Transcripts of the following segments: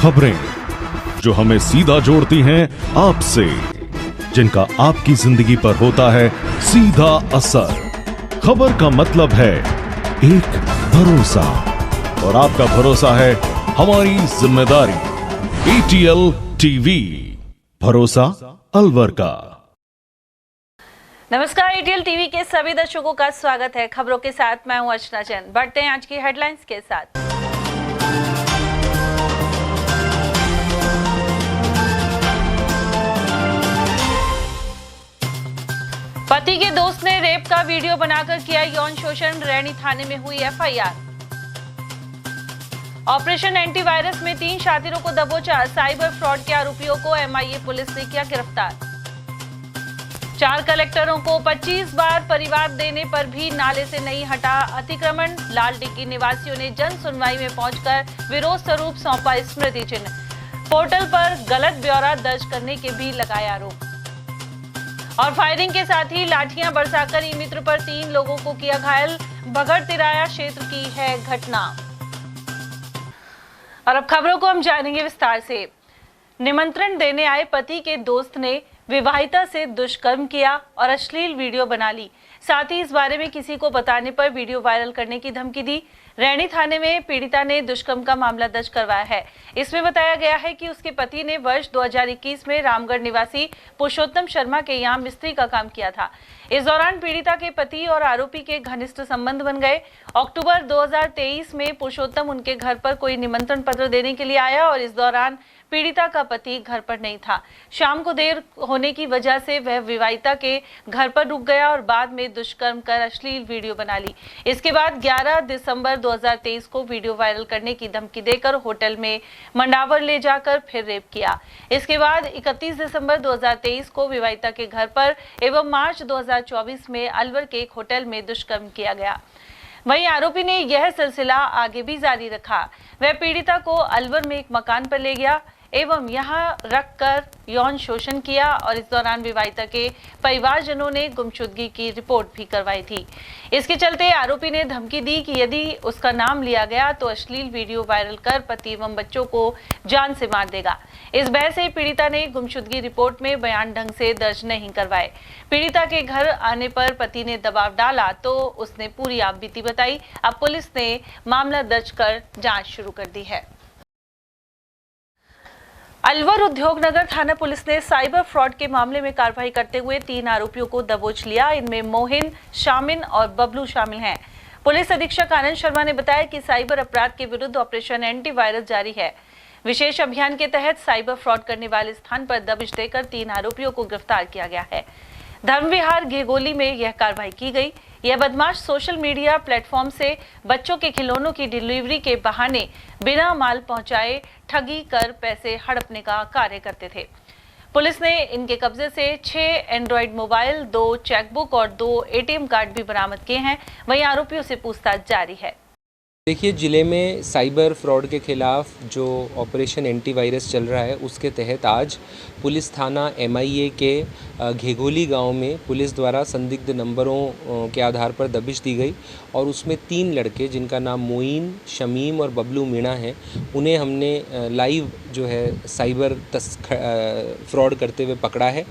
खबरें जो हमें सीधा जोड़ती हैं आपसे, जिनका आपकी जिंदगी पर होता है सीधा असर। खबर का मतलब है एक भरोसा, और आपका भरोसा है हमारी जिम्मेदारी। ATL टीवी, भरोसा अलवर का। नमस्कार, ATL टीवी के सभी दर्शकों का स्वागत है। खबरों के साथ मैं हूं अर्चना चंद। बढ़ते हैं आज की हेडलाइंस के साथ। पति के दोस्त ने रेप का वीडियो बनाकर किया यौन शोषण, रैनी थाने में हुई FIR। ऑपरेशन एंटीवायरस में 3 शातिरों को दबोचा, साइबर फ्रॉड के आरोपियों को MIA पुलिस ने किया गिरफ्तार। 4 कलेक्टरों को 25 बार परिवार देने पर भी नाले से नहीं हटा अतिक्रमण, लाल डिग्गी निवासियों ने जन सुनवाई में पहुंचकर विरोध स्वरूप सौंपा स्मृति चिन्ह। पोर्टल पर गलत ब्यौरा दर्ज करने के भी लगाए आरोप। और फायरिंग के साथ ही लाठियां बरसाकर ई मित्र पर 3 लोगों को किया घायल, बघड़ तिराया क्षेत्र की है घटना। और अब खबरों को हम जानेंगे विस्तार से। निमंत्रण देने आए पति के दोस्त ने विवाहिता से दुष्कर्म किया और अश्लील वीडियो बना ली। साथ ही इस बारे में किसी को बताने पर वीडियो वायरल करने की धमकी दी। रैनी थाने में पीड़िता ने दुष्कर्म का मामला दर्ज करवाया है। इसमें बताया गया है कि उसके पति ने वर्ष 2021 में रामगढ़ निवासी पुरुषोत्तम शर्मा के यहाँ मिस्त्री का काम किया था। इस दौरान पीड़िता के पति और आरोपी के घनिष्ठ संबंध बन गए। अक्टूबर 2023 में पुरुषोत्तम उनके घर पर कोई निमंत्रण पत्र देने के लिए आया और इस दौरान पीड़िता का पति घर पर नहीं था। शाम को देर होने की वजह से वह विवाहिता के घर पर रुक गया और बाद में दुष्कर्म कर अश्लील वीडियो बना ली। इसके बाद 11 दिसंबर 2023 को वीडियो वायरल करने की धमकी देकर होटल में मंडावर ले जाकर फिर रेप किया। इसके बाद 31 दिसंबर 2023 को विवाहिता के घर पर एवं मार्च 2024 में अलवर के एक होटल में दुष्कर्म किया गया। वहीं आरोपी ने यह सिलसिला आगे भी जारी रखा। वह पीड़िता को अलवर में एक मकान पर ले गया एवं यहां रखकर यौन शोषण किया और इस दौरान विवाहिता के परिवारजनों ने गुमशुदगी की रिपोर्ट भी करवाई थी। इसके चलते आरोपी ने धमकी दी कि यदि उसका नाम लिया गया तो अश्लील वीडियो वायरल कर पति एवं बच्चों को जान से मार देगा। इस भय से पीड़िता ने गुमशुदगी रिपोर्ट में बयान ढंग से दर्ज नहीं करवाए। पीड़िता के घर आने पर पति ने दबाव डाला तो उसने पूरी आपबीती बताई। अब पुलिस ने मामला दर्ज कर जांच शुरू कर दी है। अलवर उद्योगनगर थाना पुलिस ने साइबर फ्रॉड के मामले में कार्रवाई करते हुए 3 आरोपियों को दबोच लिया। इनमें मोहिन, शामिन और बबलू शामिल हैं। पुलिस अधीक्षक आनंद शर्मा ने बताया कि साइबर अपराध के विरुद्ध ऑपरेशन एंटीवायरस जारी है। विशेष अभियान के तहत साइबर फ्रॉड करने वाले स्थान पर दबिश देकर 3 आरोपियों को गिरफ्तार किया गया है। धर्मविहार घेगोली में यह कार्रवाई की गई। यह बदमाश सोशल मीडिया प्लेटफॉर्म से बच्चों के खिलौनों की डिलीवरी के बहाने बिना माल पहुंचाए ठगी कर पैसे हड़पने का कार्य करते थे। पुलिस ने इनके कब्जे से 6 एंड्रॉइड मोबाइल, 2 चेकबुक और 2 ATM कार्ड भी बरामद किए हैं। वहीं आरोपियों से पूछताछ जारी है। देखिए, ज़िले में साइबर फ्रॉड के ख़िलाफ़ जो ऑपरेशन एंटीवायरस चल रहा है उसके तहत आज पुलिस थाना MIA के घेगोली गांव में पुलिस द्वारा संदिग्ध नंबरों के आधार पर दबिश दी गई और उसमें 3 लड़के जिनका नाम मोइन, शमीम और बबलू मीणा है, उन्हें हमने लाइव जो है साइबर फ्रॉड करते हुए पकड़ा है।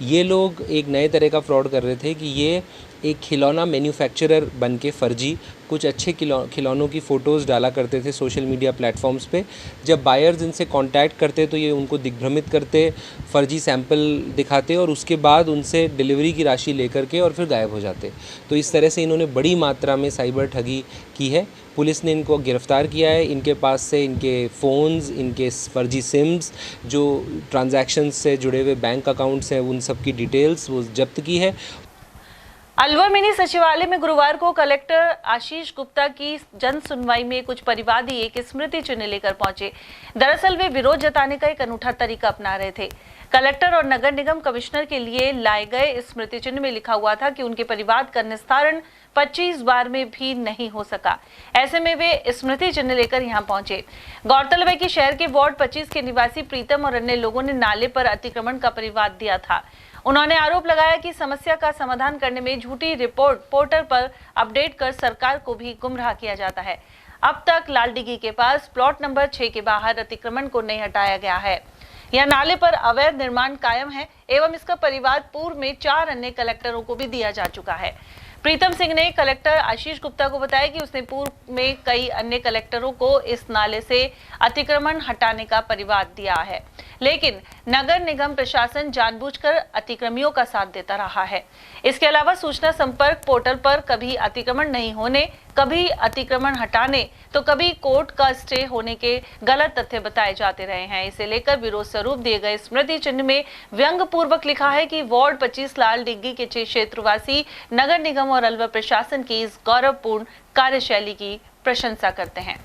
ये लोग एक नए तरह का फ्रॉड कर रहे थे कि ये एक खिलौना मैन्युफैक्चरर बन के फर्जी कुछ अच्छे खिलौनों की फ़ोटोज़ डाला करते थे सोशल मीडिया प्लेटफॉर्म्स पे। जब बायर्स इनसे कांटेक्ट करते तो ये उनको दिग्भ्रमित करते, फर्जी सैंपल दिखाते और उसके बाद उनसे डिलीवरी की राशि लेकर के और फिर गायब हो जाते। तो इस तरह से इन्होंने बड़ी मात्रा में साइबर ठगी की है। पुलिस ने इनको गिरफ़्तार किया है। इनके पास से इनके फ़ोन्स, इनके फर्जी सिम्स, जो ट्रांजैक्शंस से जुड़े हुए बैंक अकाउंट्स हैं, उन सब की डिटेल्स वो जब्त की है। अलवर मिनी सचिवालय में गुरुवार को कलेक्टर आशीष गुप्ता की जन सुनवाई में कुछ परिवादी एक स्मृति चिन्ह लेकर पहुंचे। दरअसल वे विरोध जताने का एक अनूठा तरीका अपना रहे थे। कलेक्टर और नगर निगम कमिश्नर के लिए लाए गए स्मृति चिन्ह में लिखा हुआ था कि उनके परिवार का निस्तारण 25 बार में भी नहीं हो सका। ऐसे में वे स्मृति चिन्ह लेकर यहां पहुंचे। गौरतलब है कि शहर के वार्ड 25 के निवासी प्रीतम और अन्य लोगों ने नाले पर अतिक्रमण का परिवाद दिया था। उन्होंने आरोप लगाया कि समस्या का समाधान करने में झूठी रिपोर्ट पोर्टल पर अपडेट कर सरकार को भी गुमराह किया जाता है। अब तक लालडीगी के पास प्लॉट नंबर 6 के बाहर अतिक्रमण को नहीं हटाया गया है। यह नाले पर अवैध निर्माण कायम है एवं इसका परिवाद पूर्व में 4 अन्य कलेक्टरों को भी दिया जा चुका है। प्रीतम सिंह ने कलेक्टर आशीष गुप्ता को बताया कि उसने पूर्व में कई अन्य कलेक्टरों को इस नाले से अतिक्रमण हटाने का परिवाद दिया है, लेकिन नगर निगम प्रशासन जानबूझकर अतिक्रमियों का साथ देता रहा है। इसके अलावा सूचना संपर्क पोर्टल पर कभी अतिक्रमण नहीं होने, कभी अतिक्रमण हटाने तो कभी कोर्ट का स्टे होने के गलत तथ्य बताए जाते रहे हैं। इसे लेकर विरोध स्वरूप दिए गए स्मृति चिन्ह में व्यंग पूर्वक लिखा है कि वार्ड 25 लालडीगी के क्षेत्रवासी नगर निगम और अलवर प्रशासन की इस गौरवपूर्ण कार्यशैली की प्रशंसा करते हैं।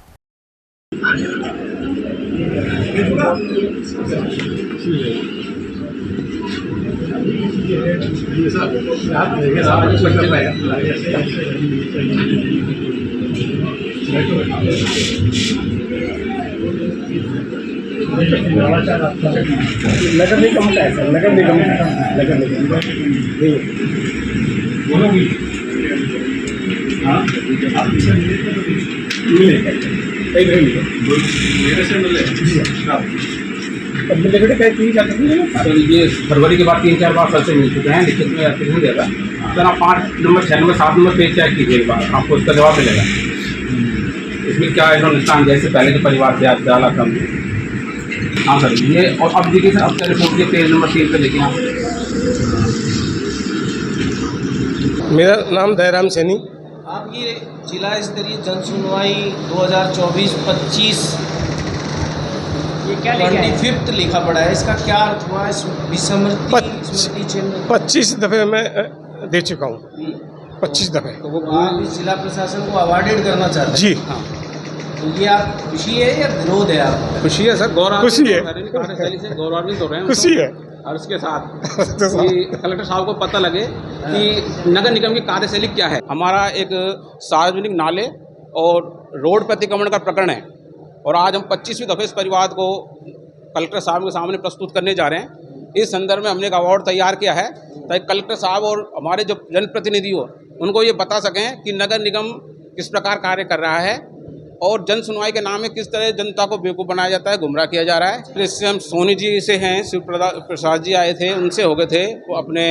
नगर निगम का है सर, नगर निगम सर ये फरवरी के बाद 3-4 बार सर से मिल चुके हैं, लिखित में आपको नहीं देगा सर। आप 5 number 6 number 7 number page check कीजिए एक बार, आपको उसका जवाब मिलेगा। इसमें क्या इन्होंने स्थान जैसे पहले के परिवार से आज डाला था। हाँ सर ये, और अब देखिए सर अब रिपोर्ट के पेज नंबर 3 पे देखिए आप। मेरा नाम दयाराम सैनी। आपकी जिला स्तरीय जन सुनवाई 2024-25 ये क्या लिखा है? 25th लिखा पड़ा है, इसका क्या अर्थ हुआ? स्मृति चिन्ह 25 दफ़े मैं दे चुका हूँ, 25 दफ़े। तो वो आप इस जिला प्रशासन को अवार्डेड करना चाहते हैं? जी हाँ। तो ये आप खुशी है या विरोध है आपका? खुशी है सर, खुशी है, कार्यशैली से गौरवान्वित हो रहे हैं। खुशी है। और उसके साथ कि कलेक्टर साहब को पता लगे कि नगर निगम की कार्यशैली क्या है। हमारा एक सार्वजनिक नाले और रोड पर अतिक्रमण का प्रकरण है और आज हम 25वीं दफ़े इस परिवाद को कलेक्टर साहब के सामने प्रस्तुत करने जा रहे हैं। इस संदर्भ में हमने एक अवार्ड तैयार किया है ताकि कलेक्टर साहब और हमारे जो जनप्रतिनिधि हो उनको ये बता सकें कि नगर निगम किस प्रकार कार्य कर रहा है और जन सुनवाई के नाम में किस तरह जनता को बेवकूफ़ बनाया जाता है, गुमराह किया जा रहा है। इससे हम सोनी जी से हैं, शिव प्रसाद जी आए थे, उनसे हो गए थे, वो अपने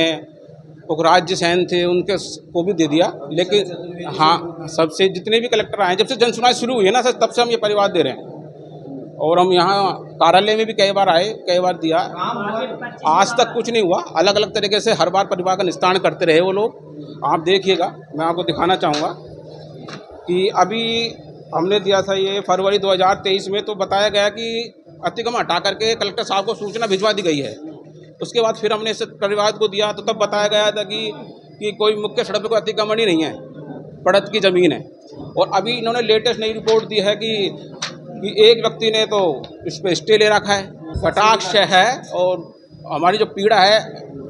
पुखराज जी सैन थे, उनके को भी दे दिया। लेकिन हाँ, सबसे जितने भी कलेक्टर आए, जब से जन सुनवाई शुरू हुई है ना सर, तब से हम ये परिवाद दे रहे हैं। और हम यहाँ कार्यालय में भी कई बार आए, कई बार दिया, आज तक कुछ नहीं हुआ। अलग अलग तरीके से हर बार परिवार का निस्तारण करते रहे वो लोग। आप देखिएगा, मैं आपको दिखाना चाहूँगा कि अभी हमने दिया था ये फरवरी 2023 में, तो बताया गया कि अतिक्रमण हटा करके कलेक्टर साहब को सूचना भिजवा दी गई है। उसके बाद फिर हमने इस परिवाद को दिया तो तब बताया गया था कि कोई मुख्य सड़क पर कोई अतिक्रमण ही नहीं है, पड़त की ज़मीन है। और अभी इन्होंने लेटेस्ट नई रिपोर्ट दी है कि एक व्यक्ति ने तो इस पर स्टे ले रखा है, कटाक्ष है। और हमारी जो पीड़ा है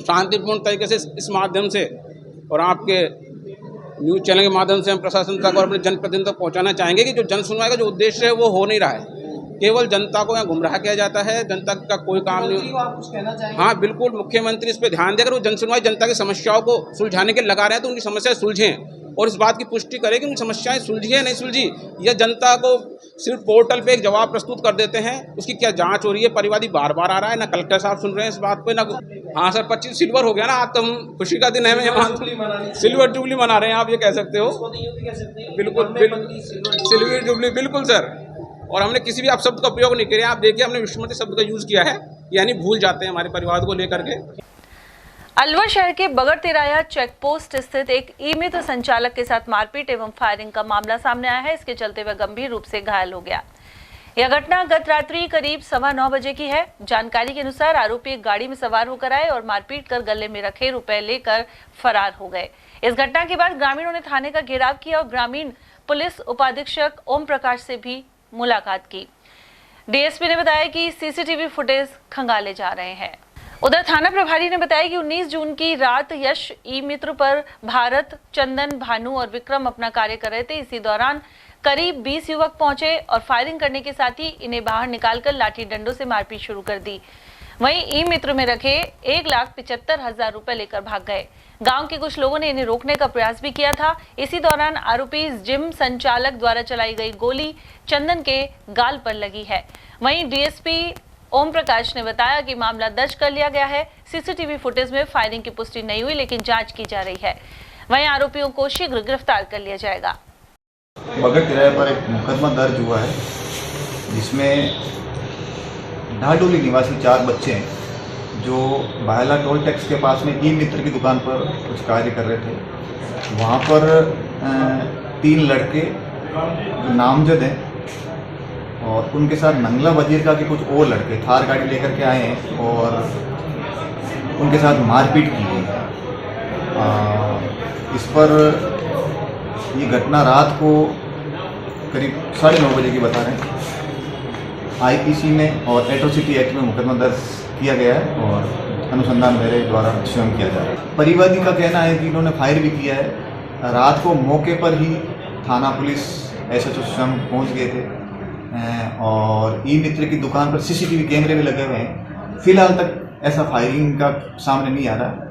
शांतिपूर्ण तरीके से इस माध्यम से और आपके न्यूज़ चैनल के माध्यम से हम प्रशासन तक और अपने जनप्रतिनिधियों तक पहुंचाना चाहेंगे कि जो जन सुनवाई का जो उद्देश्य है वो हो नहीं रहा है। केवल जनता को यहाँ गुमराह किया जाता है, जनता का कोई काम नहीं। आप कुछ कहना चाहेंगे? हाँ बिल्कुल, मुख्यमंत्री इस पर ध्यान देकर वो जन सुनवाई जनता की समस्याओं को सुलझाने के लगा रहे हैं, तो उनकी समस्याएं सुलझें और इस बात की पुष्टि करें कि उनकी समस्याएं सुलझी है नहीं सुलझी। यह जनता को सिर्फ पोर्टल पे एक जवाब प्रस्तुत कर देते हैं, उसकी क्या जांच हो रही है? परिवादी बार बार आ रहा है, ना कलेक्टर साहब सुन रहे हैं इस बात पे, ना। हाँ सर, 25 सिल्वर हो गया ना, आज तो हम खुशी का दिन है, सिल्वर जुबली मना रहे हैं, आप ये कह सकते हो। बिल्कुल सिल्वर जुबली, बिल्कुल सर। और हमने किसी भी अपशब्द का उपयोग नहीं किया। आप देखिए, हमने विस्मृति शब्द का यूज किया है, यानी भूल जाते हैं हमारे परिवार को लेकर के। अलवर शहर के बगर तिराया चेक पोस्ट स्थित एक ई मित्र संचालक के साथ मारपीट एवं फायरिंग का मामला सामने आया है। इसके चलते वह गंभीर रूप से घायल हो गया। यह घटना गत रात्रि करीब 9:15 बजे की है। जानकारी के अनुसार आरोपी एक गाड़ी में सवार होकर आए और मारपीट कर गले में रखे रुपए लेकर फरार हो गए। इस घटना के बाद ग्रामीणों ने थाने का घेराव किया और ग्रामीण पुलिस उपाधीक्षक ओम प्रकाश से भी मुलाकात की। डीएसपी ने बताया कि सीसीटीवी फुटेज खंगाले जा रहे हैं। उधर थाना प्रभारी ने बताया कि 19 जून की रात यश ई मित्र पर भारत, चंदन, भानु और विक्रम अपना कार्य कर रहे थे। इसी दौरान करीब 20 युवक पहुंचे और फायरिंग करने के साथ ही इन्हें बाहर निकालकर लाठी डंडों से मारपीट शुरू कर दी। वहीं ई मित्र में रखे 1,75,000 रुपए लेकर भाग गए। गांव के कुछ लोगों ने इन्हें रोकने का प्रयास भी किया था। इसी दौरान आरोपी जिम संचालक द्वारा चलाई गई गोली चंदन के गाल पर लगी है। वहीं डीएसपी ओम प्रकाश ने बताया कि मामला दर्ज कर लिया गया है। सीसीटीवी फुटेज में फायरिंग की पुष्टि नहीं हुई, लेकिन जांच की जा रही है। वहीं आरोपियों को शीघ्र गिरफ्तार कर लिया जाएगा। बगड़ किराए पर एक मुकदमा दर्ज हुआ है जिसमें ढाडोली निवासी 4 बच्चे हैं जो बायला टोल टैक्स के पास में ई मित्र की दुकान पर कुछ कार्य कर रहे थे। वहाँ पर 3 लड़के जो नामजद हैं और उनके साथ नंगला वजीर का के कुछ और लड़के थार गाड़ी लेकर के आए हैं और उनके साथ मारपीट की गई है। इस पर ये घटना रात को करीब 9:30 बजे की बता रहे हैं। आईपीसी में और एट्रोसिटी एक्ट में मुकदमा दर्ज किया गया है और अनुसंधान मेरे द्वारा स्वयं किया जा रहा है। परिवादी का कहना है कि इन्होंने फायर भी किया है। रात को मौके पर ही थाना पुलिस एसएचओ स्वयं पहुंच गए थे और ई मित्र की दुकान पर सीसीटीवी कैमरे भी लगे हुए हैं। फिलहाल तक ऐसा फायरिंग का सामने नहीं आ रहा।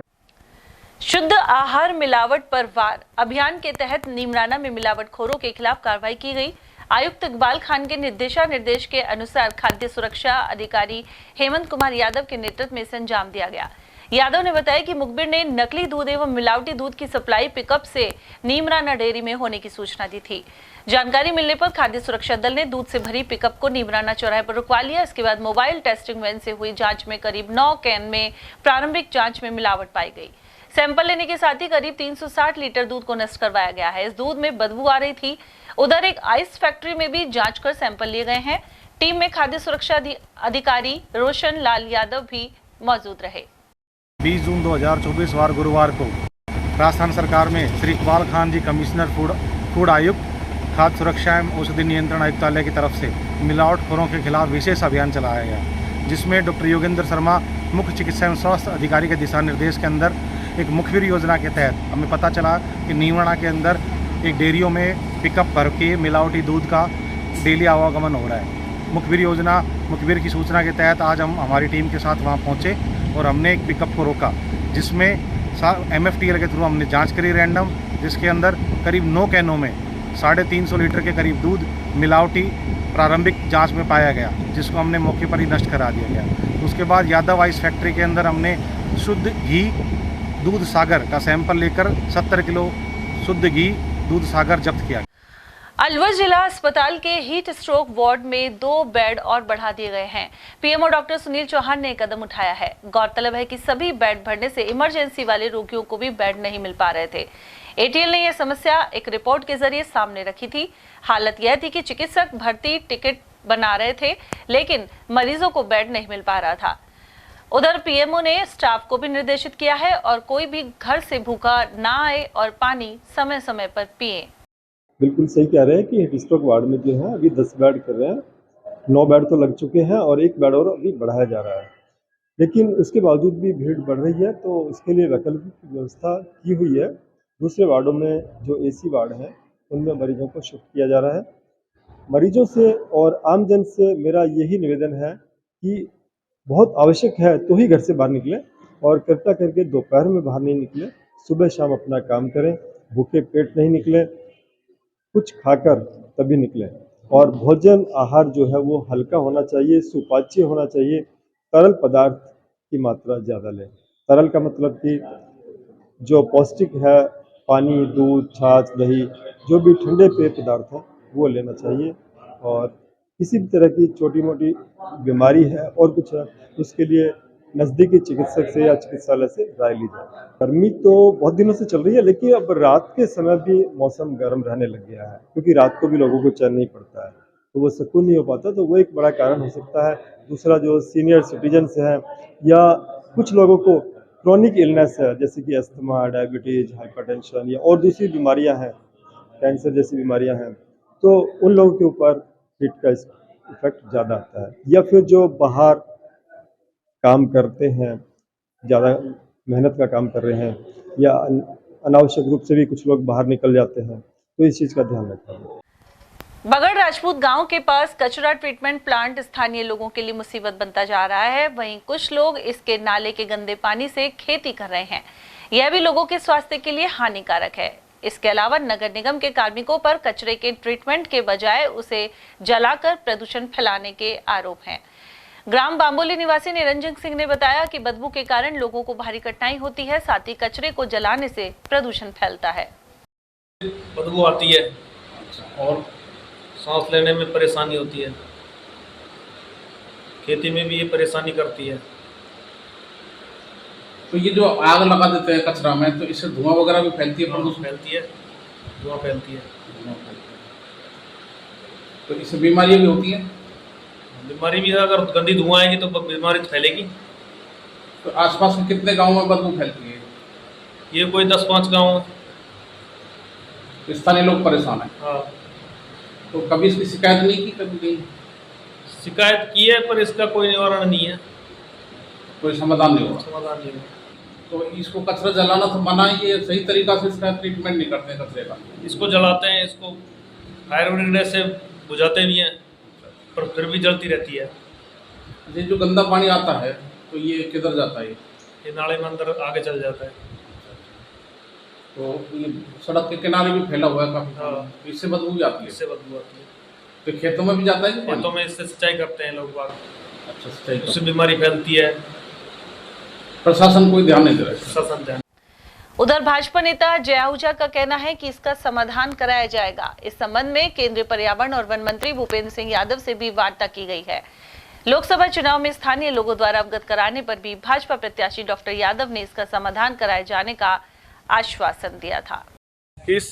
शुद्ध आहार मिलावट पर वार अभियान के तहत नीमराना में मिलावटखोरों के खिलाफ कार्रवाई की गई। आयुक्त इकबाल खान के निर्देश के अनुसार खाद्य सुरक्षा अधिकारी हेमंत कुमार यादव के नेतृत्व में इसे अंजाम दिया गया। यादव ने बताया कि मुखबिर ने नकली दूध एवं मिलावटी दूध की सप्लाई पिकअप से नीमराना डेयरी में होने की सूचना दी थी। जानकारी मिलने पर खाद्य सुरक्षा दल ने दूध से भरी पिकअप को नीमराना चौराहे पर रुकवा लिया। इसके बाद मोबाइल टेस्टिंग वैन से हुई जांच में करीब 9 कैन में प्रारंभिक जांच में मिलावट पाई गई। सैंपल लेने के साथ ही करीब 360 लीटर दूध को नष्ट करवाया गया है। इस दूध में बदबू आ रही थी। उधर एक आइस फैक्ट्री में भी जांच कर सैंपल लिए गए हैं। टीम में खाद्य सुरक्षा अधिकारी रोशन लाल यादव भी मौजूद रहे। 20 जून 2024 वार गुरुवार को राजस्थान सरकार में श्री इकबाल खान जी कमिश्नर फूड आयुक्त खाद्य सुरक्षा एवं औषधि नियंत्रण आयुक्तालय की तरफ से मिलावटखोरों के खिलाफ विशेष अभियान चलाया गया, जिसमें डॉक्टर योगेंद्र शर्मा मुख्य चिकित्सा एवं स्वास्थ्य अधिकारी के दिशा निर्देश के अंदर एक मुखबिर योजना के तहत हमें पता चला कि नीमराना के अंदर एक डेयरियों में पिकअप भर के मिलावटी दूध का डेली आवागमन हो रहा है। मुखबिर की सूचना के तहत आज हम हमारी टीम के साथ वहां पहुंचे और हमने एक पिकअप को रोका, जिसमें MFTL के थ्रू हमने जांच करी रैंडम, जिसके अंदर करीब 9 कैनों में 350 लीटर के करीब दूध मिलावटी प्रारंभिक जांच में पाया गया, जिसको हमने मौके पर ही नष्ट करा दिया गया। उसके बाद यादव आइस फैक्ट्री के अंदर हमने शुद्ध घी दूध सागर का सैंपल लेकर 70 किलो शुद्ध घी दूध सागर जब्त किया। अलवर जिला अस्पताल के हीट स्ट्रोक वार्ड में 2 बेड और बढ़ा दिए गए हैं। पीएमओ डॉक्टर सुनील चौहान ने कदम उठाया है। गौरतलब है कि सभी बेड भरने से इमरजेंसी वाले रोगियों को भी बेड नहीं मिल पा रहे थे। एटीएल ने यह समस्या एक रिपोर्ट के जरिए सामने रखी थी। हालत यह थी कि चिकित्सक भर्ती टिकट बना रहे थे, लेकिन मरीजों को बेड नहीं मिल पा रहा था। उधर पीएमओ ने स्टाफ को भी निर्देशित किया है और कोई भी घर से भूखा ना आए और पानी समय समय पर पिए। बिल्कुल सही कह रहे हैं कि हीट स्ट्रोक वार्ड में जो है अभी 10 बेड कर रहे हैं, 9 बेड तो लग चुके हैं और 1 बेड और अभी बढ़ाया जा रहा है, लेकिन उसके बावजूद भी भीड़ बढ़ रही है, तो इसके लिए वैकल्पिक व्यवस्था की हुई है। दूसरे वार्डों में जो AC वार्ड हैं उनमें मरीजों को शिफ्ट किया जा रहा है। मरीजों से और आमजन से मेरा यही निवेदन है कि बहुत आवश्यक है तो ही घर से बाहर निकलें और कृपया करके दोपहर में बाहर नहीं निकलें, सुबह शाम अपना काम करें, भूखे पेट नहीं निकलें, कुछ खाकर तभी निकलें। और भोजन आहार जो है वो हल्का होना चाहिए, सुपाच्य होना चाहिए, तरल पदार्थ की मात्रा ज़्यादा लें। तरल का मतलब कि जो पौष्टिक है, पानी, दूध, छाछ, दही, जो भी ठंडे पेय पदार्थ हैं वो लेना चाहिए। और किसी भी तरह की छोटी मोटी बीमारी है और कुछ है, उसके लिए नज़दीकी चिकित्सक से या चिकित्सालय से राय ली जाए। गर्मी तो बहुत दिनों से चल रही है, लेकिन अब रात के समय भी मौसम गर्म रहने लग गया है, क्योंकि रात को भी लोगों को चैन नहीं पड़ता है, तो वो सुकून नहीं हो पाता, तो वो एक बड़ा कारण हो सकता है। दूसरा, जो सीनियर सिटीजन्स हैं या कुछ लोगों को क्रॉनिक इलनेस है, जैसे कि अस्थमा, डायबिटीज़, हाइपरटेंशन या और दूसरी बीमारियाँ हैं, कैंसर जैसी बीमारियाँ हैं, तो उन लोगों के ऊपर हीट का इफेक्ट ज़्यादा आता है। या फिर जो बाहर काम करते हैं, ज़्यादा मेहनत का काम कर रहे हैं, या अनावश्यक रूप से भी कुछ लोग बाहर निकल जाते हैं, तो इस चीज़ का ध्यान रखना है। बगड़ राजपूत गांव के पास कचरा ट्रीटमेंट प्लांट स्थानीय लोगों के लिए मुसीबत बनता जा रहा है। वहीं कुछ लोग इसके नाले के गंदे पानी से खेती कर रहे हैं। यह भी लोगों के स्वास्थ्य के लिए हानिकारक है। इसके अलावा नगर निगम के कार्मिकों पर कचरे के ट्रीटमेंट के बजाय उसे जलाकर प्रदूषण फैलाने के आरोप हैं। ग्राम बांबोली निवासी निरंजन सिंह ने बताया कि बदबू के कारण लोगों को भारी कठिनाई होती है, साथ ही कचरे को जलाने से प्रदूषण फैलता है। बदबू आती है और सांस लेने में परेशानी होती है, खेती में भी ये परेशानी करती है। तो ये जो आग लगा देते हैं कचरा में, तो इससे धुआं वगैरह भी फैलती है, प्रदूषण फैलती है, धुआं फैलती है। तो इससे बीमारियां भी होती हैं। बीमारी भी, अगर गंदी धुआं आएगी तो बीमारी फैलेगी। तो आसपास के कितने गांव में बदबू फैलती है? ये कोई 10-5 गाँव। स्थानीय लोग परेशान हैं। हाँ। तो कभी इसकी शिकायत नहीं की? कभी नहीं शिकायत की है, पर इसका कोई निवारण नहीं है, कोई समाधान नहीं हुआ। समाधान नहीं हुआ। तो इसको कचरा जलाना तो मना ही है, सही तरीका से इसका ट्रीटमेंट नहीं करते कचरे का। इसको जलाते हैं, इसको फायर ब्रिगेड से बुझाते भी हैं, पर फिर भी जलती रहती है। ये जो गंदा पानी आता है तो ये किधर जाता है? ये नाले में अंदर आगे चल जाता है। तो ये सड़क के किनारे भी फैला हुआ है काफी। हाँ। तो इससे बदबू भी आती है। इससे बदबू आती है। तो खेतों में भी जाता है? खेतों में इससे सिंचाई करते हैं लोग बाग। अच्छा, सिंचाई उससे बीमारी फैलती है। प्रशासन कोई ध्यान नहीं दे रहा है। प्रशासन ध्यान। उधर भाजपा नेता जय आहूजा का कहना है कि इसका समाधान कराया जाएगा। इस संबंध में केंद्रीय पर्यावरण और वन मंत्री भूपेंद्र सिंह यादव से भी वार्ता की गई है। लोकसभा चुनाव में स्थानीय लोगों द्वारा अवगत कराने पर भी भाजपा प्रत्याशी डॉक्टर यादव ने इसका समाधान कराए जाने का आश्वासन दिया था। इस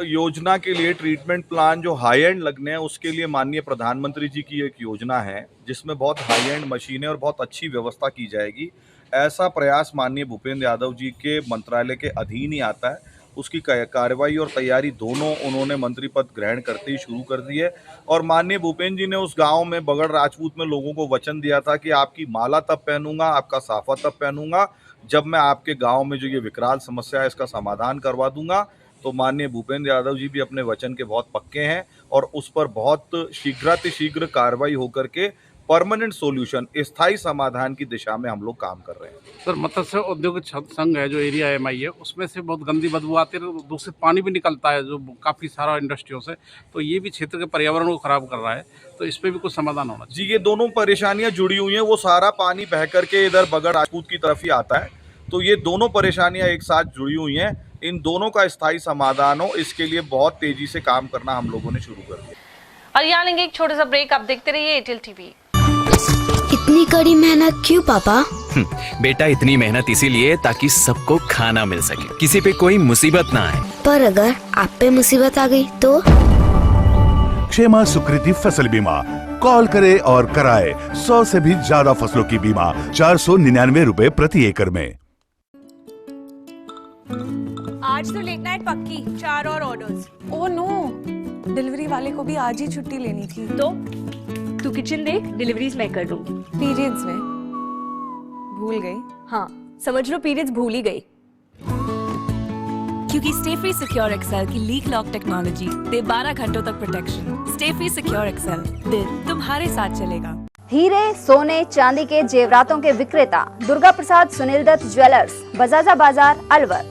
योजना के लिए ट्रीटमेंट प्लान जो हाई एंड लगने हैं, उसके लिए माननीय प्रधानमंत्री जी की एक योजना है जिसमें बहुत हाई एंड मशीनें और बहुत अच्छी व्यवस्था की जाएगी। ऐसा प्रयास माननीय भूपेंद्र यादव जी के मंत्रालय के अधीन ही आता है। उसकी कार्रवाई और तैयारी दोनों उन्होंने मंत्री पद ग्रहण करते ही शुरू कर दी है। और माननीय भूपेंद्र जी ने उस गांव में बगड़ राजपूत में लोगों को वचन दिया था कि आपकी माला तब पहनूंगा, आपका साफा तब पहनूंगा जब मैं आपके गांव में जो ये विकराल समस्या है इसका समाधान करवा दूंगा। तो माननीय भूपेंद्र यादव जी भी अपने वचन के बहुत पक्के हैं और उस पर बहुत शीघ्र कार्रवाई होकर के परमानेंट सॉल्यूशन, स्थायी समाधान की दिशा में हम लोग काम कर रहे हैं। सर, मत्स्य औद्योगिक संघ है जो एरिया एमआई है, उसमें से बहुत गंदी बदबू आती है, दूषित पानी भी निकलता है जो काफ़ी सारा इंडस्ट्रियों से, तो ये भी क्षेत्र के पर्यावरण को खराब कर रहा है। तो इस पर भी कुछ समाधान होना चाहिए। जी, ये दोनों परेशानियां जुड़ी हुई हैं। वो सारा पानी बह करके इधर बगड़ राजपूत की तरफ ही आता है, तो ये दोनों परेशानियां एक साथ जुड़ी हुई हैं। इन दोनों का स्थायी समाधान हो, इसके लिए बहुत तेजी से काम करना हम लोगों ने शुरू कर दिया। और यहाँ लेंगे एक छोटा सा ब्रेक। आप देखते रहिए एयरटेल टीवी। इतनी कड़ी मेहनत क्यों पापा? बेटा, इतनी मेहनत इसीलिए ताकि सबको खाना मिल सके, किसी पे कोई मुसीबत ना आए। पर अगर आप पे मुसीबत आ गई तो? क्षेमा सुकृति फसल बीमा, कॉल करे और कराए 100 से भी ज्यादा फसलों की बीमा, 499 रुपए प्रति एकड़ में। आज तो लेट नाइट पक्की, 4 और ऑर्डर्स। ओह नो, डिलीवरी वाले को भी आज ही छुट्टी लेनी थी। तो तू किचन देख, डिलीवरीज मैं कर दूंगी। पीरियड्स में भूल गई? हाँ, समझ लो पीरियड्स भूल ही गई। क्योंकि स्टे फ्री सिक्योर एक्सेल की लीक लॉक टेक्नोलॉजी दे 12 घंटों तक protection. Stayfree secure XL, दिल तुम्हारे साथ चलेगा। हीरे, सोने, चांदी के जेवरातों के विक्रेता दुर्गा प्रसाद सुनील दत्त ज्वेलर्स, बजाजा बाजार, अलवर।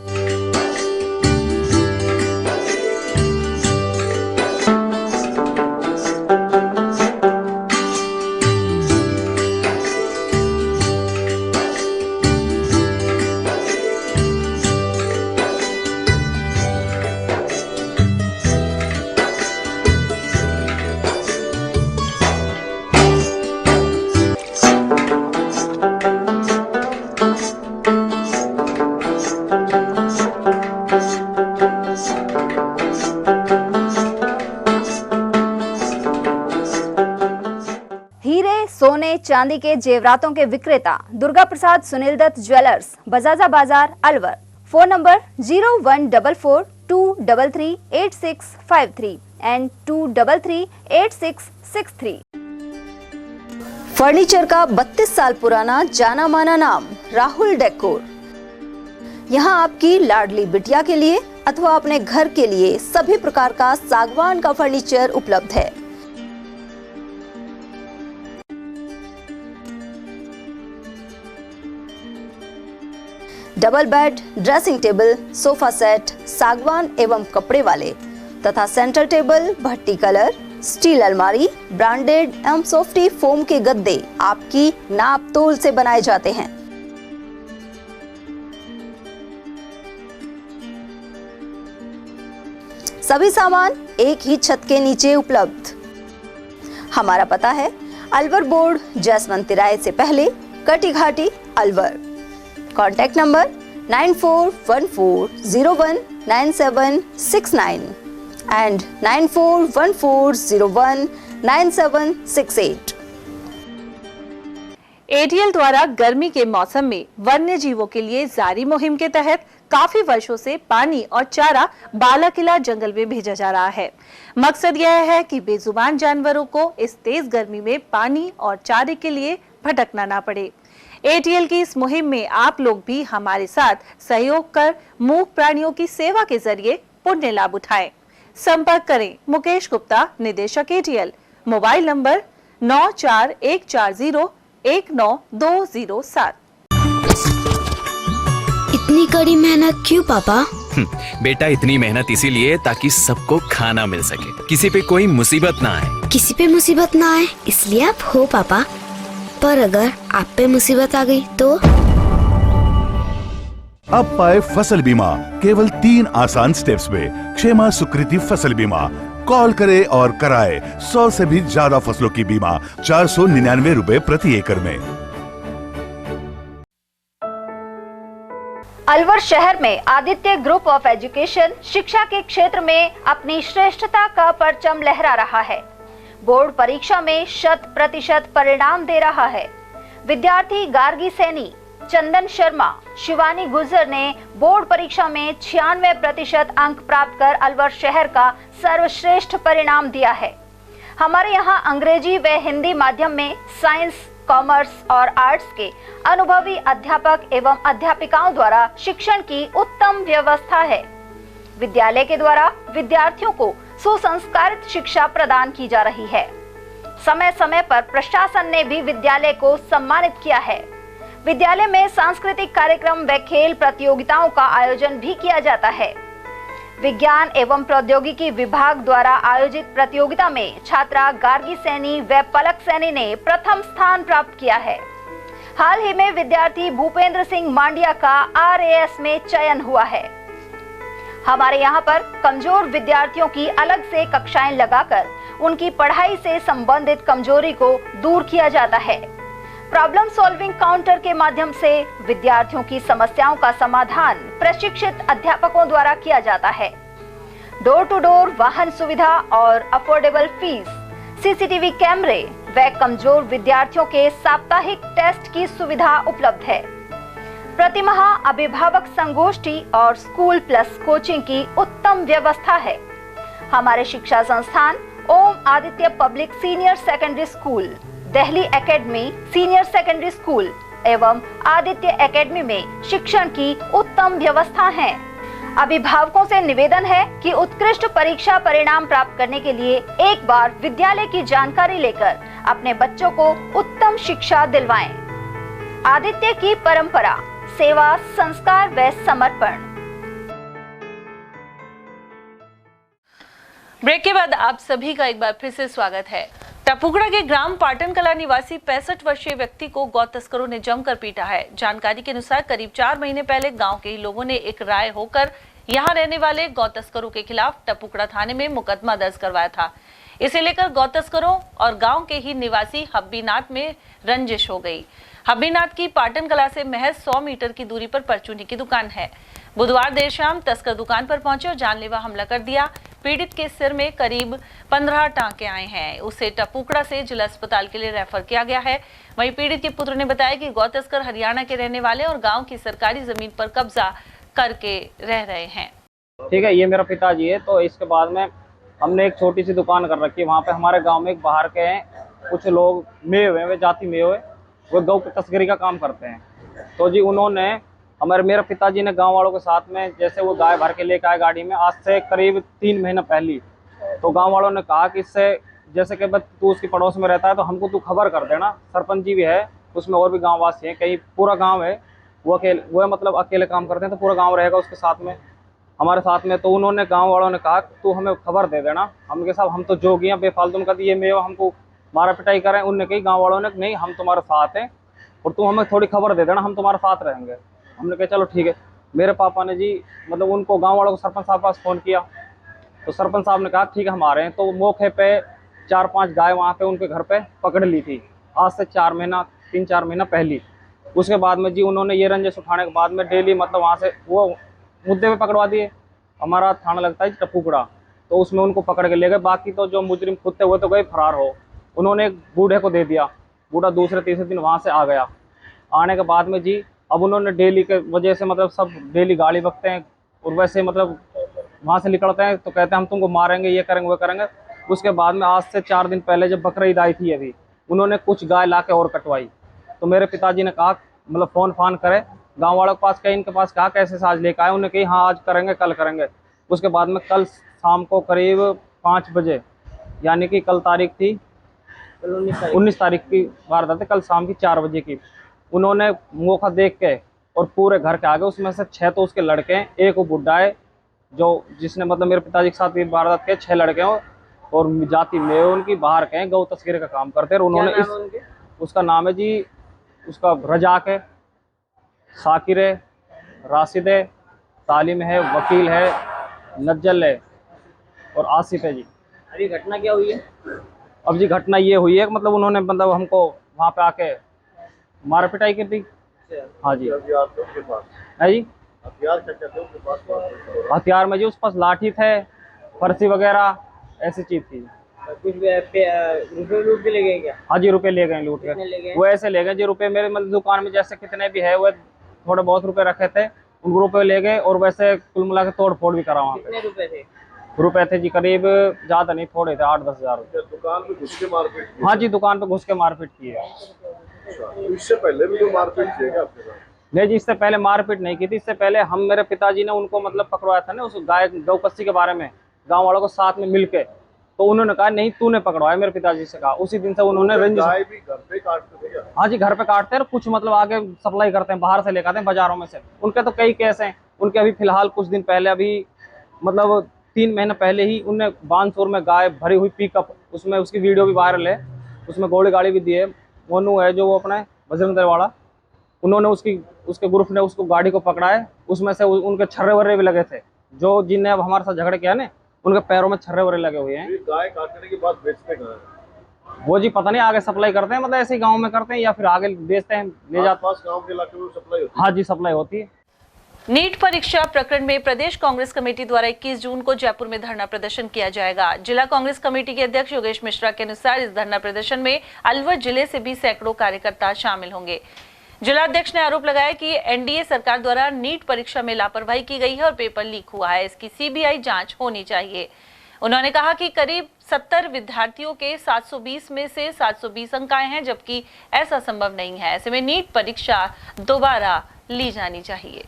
सोने चांदी के जेवरातों के विक्रेता दुर्गा प्रसाद सुनील दत्त ज्वेलर्स, बजाजा बाजार, Alwar. Phone number 0144233863 and 2338663। Furniture का 32 साल पुराना जाना माना नाम राहुल डेकोर। यहाँ आपकी लाडली बिटिया के लिए अथवा अपने घर के लिए सभी प्रकार का सागवान का फर्नीचर उपलब्ध है। Double bed, dressing table, sofa set सागवान एवं कपड़े वाले तथा सेंटर टेबल, भट्टी कलर, स्टील अलमारी, ब्रांडेड एवं सॉफ्टी फोम के गद्दे आपकी नाप तोल से बनाए जाते हैं। सभी सामान एक ही छत के नीचे उपलब्ध। हमारा पता है अलवर बोर्ड, जसवंत तिराहे से पहले, Kati Ghati, Alwar. Contact number 9414019769 and 9414019768। ATL द्वारा गर्मी के मौसम में वन्य जीवों के लिए जारी मुहिम के तहत काफी वर्षों से पानी और चारा बालाकिला जंगल में भेजा जा रहा है। मकसद यह है कि बेजुबान जानवरों को इस तेज गर्मी में पानी और चारे के लिए भटकना ना पड़े। एटीएल की इस मुहिम में आप लोग भी हमारे साथ सहयोग कर मूक प्राणियों की सेवा के जरिए पुण्य लाभ उठाएं। संपर्क करें मुकेश गुप्ता, निदेशक एटीएल, मोबाइल नंबर 9414019207। इतनी कड़ी मेहनत क्यों पापा? बेटा इतनी मेहनत इसीलिए ताकि सबको खाना मिल सके, किसी पे कोई मुसीबत ना आए। किसी पे मुसीबत ना आए इसलिए आप हो पापा, पर अगर आप पे मुसीबत आ गई तो? अब पाए फसल बीमा केवल 3 आसान स्टेप्स में। क्षेमा सुकृति फसल बीमा। कॉल करे और कराए 100 से भी ज्यादा फसलों की बीमा 499 रुपए प्रति एकड़ में। अलवर शहर में आदित्य ग्रुप ऑफ एजुकेशन शिक्षा के क्षेत्र में अपनी श्रेष्ठता का परचम लहरा रहा है। बोर्ड परीक्षा में 100% परिणाम दे रहा है। विद्यार्थी गार्गी सैनी, चंदन शर्मा, शिवानी गुर्जर ने बोर्ड परीक्षा में 96% अंक प्राप्त कर अलवर शहर का सर्वश्रेष्ठ परिणाम दिया है। हमारे यहाँ अंग्रेजी व हिंदी माध्यम में साइंस, कॉमर्स और आर्ट्स के अनुभवी अध्यापक एवं अध्यापिकाओं द्वारा शिक्षण की उत्तम व्यवस्था है। विद्यालय के द्वारा विद्यार्थियों को सुसंस्कारित शिक्षा प्रदान की जा रही है। समय समय पर प्रशासन ने भी विद्यालय को सम्मानित किया है। विद्यालय में सांस्कृतिक कार्यक्रम व खेल प्रतियोगिताओं का आयोजन भी किया जाता है। विज्ञान एवं प्रौद्योगिकी विभाग द्वारा आयोजित प्रतियोगिता में छात्रा गार्गी सैनी व पलक सैनी ने प्रथम स्थान प्राप्त किया है। हाल ही में विद्यार्थी भूपेंद्र सिंह मांडिया का RAS में चयन हुआ है। हमारे यहाँ पर कमजोर विद्यार्थियों की अलग से कक्षाएं लगाकर उनकी पढ़ाई से संबंधित कमजोरी को दूर किया जाता है। प्रॉब्लम सॉल्विंग काउंटर के माध्यम से विद्यार्थियों की समस्याओं का समाधान प्रशिक्षित अध्यापकों द्वारा किया जाता है। डोर टू डोर वाहन सुविधा और अफोर्डेबल फीस, CCTV कैमरे व कमजोर विद्यार्थियों के साप्ताहिक टेस्ट की सुविधा उपलब्ध है। प्रतिमाह अभिभावक संगोष्ठी और स्कूल प्लस कोचिंग की उत्तम व्यवस्था है। हमारे शिक्षा संस्थान Om Aditya public senior secondary school, Delhi academy senior secondary school एवं आदित्य एकेडमी में शिक्षण की उत्तम व्यवस्था है। अभिभावकों से निवेदन है कि उत्कृष्ट परीक्षा परिणाम प्राप्त करने के लिए एक बार विद्यालय की जानकारी लेकर अपने बच्चों को उत्तम शिक्षा दिलवाएं। आदित्य की परंपरा, सेवा, संस्कार व समर्पण। ब्रेक के बाद आप सभी का एक बार फिर से स्वागत है। टपुगड़ा के ग्राम पाटन कला निवासी 65 वर्षीय व्यक्ति को गौ तस्करों ने जमकर पीटा है। जानकारी के अनुसार करीब 4 महीने पहले गांव के ही लोगों ने एक राय होकर यहां रहने वाले गौ तस्करों के खिलाफ टपुगड़ा थाने में मुकदमा दर्ज करवाया था। इसे लेकर गौ तस्करों और गांव के ही निवासी हब्बीनाथ में रंजिश हो गई। हब्बीनाथ की पाटन कला से महज 100 मीटर की दूरी पर परचूनी की दुकान है। बुधवार देर शाम तस्कर दुकान पर पहुंचे और जानलेवा हमला कर दिया। पीड़ित के सिर में करीब 15 टांके आए हैं। उसे टपुगड़ा से जिला अस्पताल के लिए रेफर किया गया है। वहीं पीड़ित के पुत्र ने बताया कि गौ तस्कर हरियाणा के रहने वाले और गांव की सरकारी जमीन पर कब्जा करके रह रहे हैं। ठीक है, ये मेरा पिताजी है। तो इसके बाद में हमने एक छोटी सी दुकान कर रखी है। वहाँ पे हमारे गाँव में एक बाहर के हैं कुछ लोग मेव हैं, वे जाति मेव है, वो गौ की तस्करी का काम करते हैं। तो जी उन्होंने मेरे पिताजी ने गांव वालों के साथ में, जैसे वो गाय भर के लेकर आए गाड़ी में, आज से करीब 3 महीना पहले, तो गांव वालों ने कहा कि इससे, जैसे कि तू उसकी पड़ोस में रहता है तो हमको तू खबर कर देना। सरपंच जी भी है उसमें, और भी गाँव वासी हैं, कई पूरा गाँव है, वो मतलब अकेले काम करते हैं, तो पूरा गाँव रहेगा उसके साथ में, हमारे साथ में। तो उन्होंने, गाँव वालों ने कहा तू हमें खबर दे देना। हमने कहा साहब हम तो जोगी हैं, बेफालतू में ये मेवा हमको मारा पिटाई करें। उनने कही, गाँव वालों ने, नहीं हम तुम्हारे साथ हैं और तुम हमें थोड़ी खबर दे देना, हम तुम्हारे साथ रहेंगे। हमने कहा चलो ठीक है। मेरे पापा ने जी मतलब उनको, गांव वालों को सरपंच साहब पास फ़ोन किया, तो सरपंच साहब ने कहा ठीक है हम आ रहे हैं। तो मौके पे 4-5 गाय वहाँ पे उनके घर पे पकड़ ली थी, आज से 3-4 महीना पहले। उसके बाद में जी उन्होंने ये रंजिश उठाने के बाद में डेली मतलब वहाँ से वो मुद्दे पे पकड़वा दिए। हमारा थाना लगता है टप्पूगढ़ा, तो उसमें उनको पकड़ के ले गए। बाकी तो जो मुजरिम खुद थे वो तो गए फरार हो। उन्होंने एक बूढ़े को दे दिया, बूढ़ा दूसरे तीसरे दिन वहाँ से आ गया। आने के बाद में जी अब उन्होंने डेली के वजह से मतलब सब डेली गाली बकते हैं, और वैसे मतलब वहाँ से निकलते हैं तो कहते हैं हम तुमको मारेंगे, ये करेंगे वो करेंगे। उसके बाद में आज से 4 दिन पहले जब बकरीद आई थी, अभी उन्होंने कुछ गाय ला के और कटवाई। तो मेरे पिताजी ने कहा मतलब फ़ोन फान करे गांव वालों के पास, कहीं इनके पास कहा कैसे आज लेकर आए। उन्होंने कही हाँ आज करेंगे, कल करेंगे। उसके बाद में कल शाम को करीब 5 बजे, यानी कि कल तारीख थी 19 तारीख की वारदात है, कल शाम की 4 बजे की, उन्होंने मौका देख के और पूरे घर के आगे, उसमें से 6 तो उसके लड़के हैं, एक वो बुढ़ा है जो जिसने मतलब मेरे पिताजी के साथ वारदात के 6 लड़के हैं, और जाति में उनकी बाहर के हैं, गौ तस्करी का काम करते हैं। और उन्होंने उसका नाम है जी, उसका रजाक है, साकिर है, राशिद है, तालिम है, वकील है, नज्जल है और आसिफ है जी। अभी घटना क्या हुई है? अब जी घटना ये हुई है मतलब उन्होंने मतलब हमको वहाँ पे आके मार पिटाई की थी। हाँ जी। है जी, हथियार में जी उसके पास लाठी थे, फरसी वगैरह ऐसी चीज थी। कुछ रुपए लूट के ले गए क्या? हाँ जी, रुपए ले गए, लूट के। वो ऐसे ले गए जी रुपए, मेरे मतलब दुकान में जैसे कितने भी है वो थोड़े बहुत रुपए रखे थे, उनको रुपए ले गए, और वैसे कुल मिला के तोड़ फोड़ भी करा वहाँ पे। कितने रुपए थे? रुपए थे जी करीब, ज्यादा नहीं, थोड़े थे, 8-10 हज़ार। दुकान पे घुस के मारपीट? हाँ जी, दुकान पे घुस के मारपीट की है। इससे पहले भी जो मारपीट की है क्या आपके साथ? नहीं जी, इससे पहले मारपीट नहीं की थी। इससे पहले मेरे पिताजी ने उनको मतलब पकड़वाया था ना उस गौ कस्सी के बारे में, गाँव वालों को साथ में मिल के। तो उन्होंने कहा नहीं तूने पकड़वाया, मेरे पिताजी से कहा। उसी दिन से उन्होंने रंजिश। गाय भी घर पे काटते थे क्या? हाँ जी, घर पे काटते हैं, और कुछ मतलब आगे सप्लाई करते हैं, बाहर से लेकर आते हैं बाजारों में से। उनके तो कई केस हैं। उनके अभी फिलहाल कुछ दिन पहले, अभी मतलब 3 महीने पहले ही उनने बानसूर में गाय भरी हुई पिकअप, उसमें उसकी वीडियो भी वायरल है, उसमें घोड़े गाड़ी भी दी है। मोनू है जो वो अपने बजरंग दल वाला, उन्होंने उसके ग्रुप ने उसको गाड़ी को पकड़ा है, उसमें से उनके छर्रे वर्रे भी लगे थे। जो जिनने अब हमारे साथ झगड़े किया ना, उनके पैरों में छर्रे वर्रे लगे हुए हैं। गाय काटने के बाद बेचते कहाँ हैं? वो जी पता नहीं, आगे सप्लाई करते हैं, मतलब ऐसे ही गाँव में करते हैं या फिर आगे बेचते हैं, ले जाते। पास गाँव के इलाके में सप्लाई होती है? हाँ जी, सप्लाई होती है। नीट परीक्षा प्रकरण में प्रदेश कांग्रेस कमेटी द्वारा 21 जून को जयपुर में धरना प्रदर्शन किया जाएगा। जिला कांग्रेस कमेटी के अध्यक्ष योगेश मिश्रा के अनुसार इस धरना प्रदर्शन में अलवर जिले से भी सैकड़ों कार्यकर्ता शामिल होंगे। जिला अध्यक्ष ने आरोप लगाया कि एनडीए सरकार द्वारा नीट परीक्षा में लापरवाही की गई है और पेपर लीक हुआ है, इसकी सीबीआई जांच होनी चाहिए। उन्होंने कहा कि करीब 70 विद्यार्थियों के 720 में से 720 अंक आए हैं, जबकि ऐसा संभव नहीं है। ऐसे में नीट परीक्षा दोबारा ली जानी चाहिए।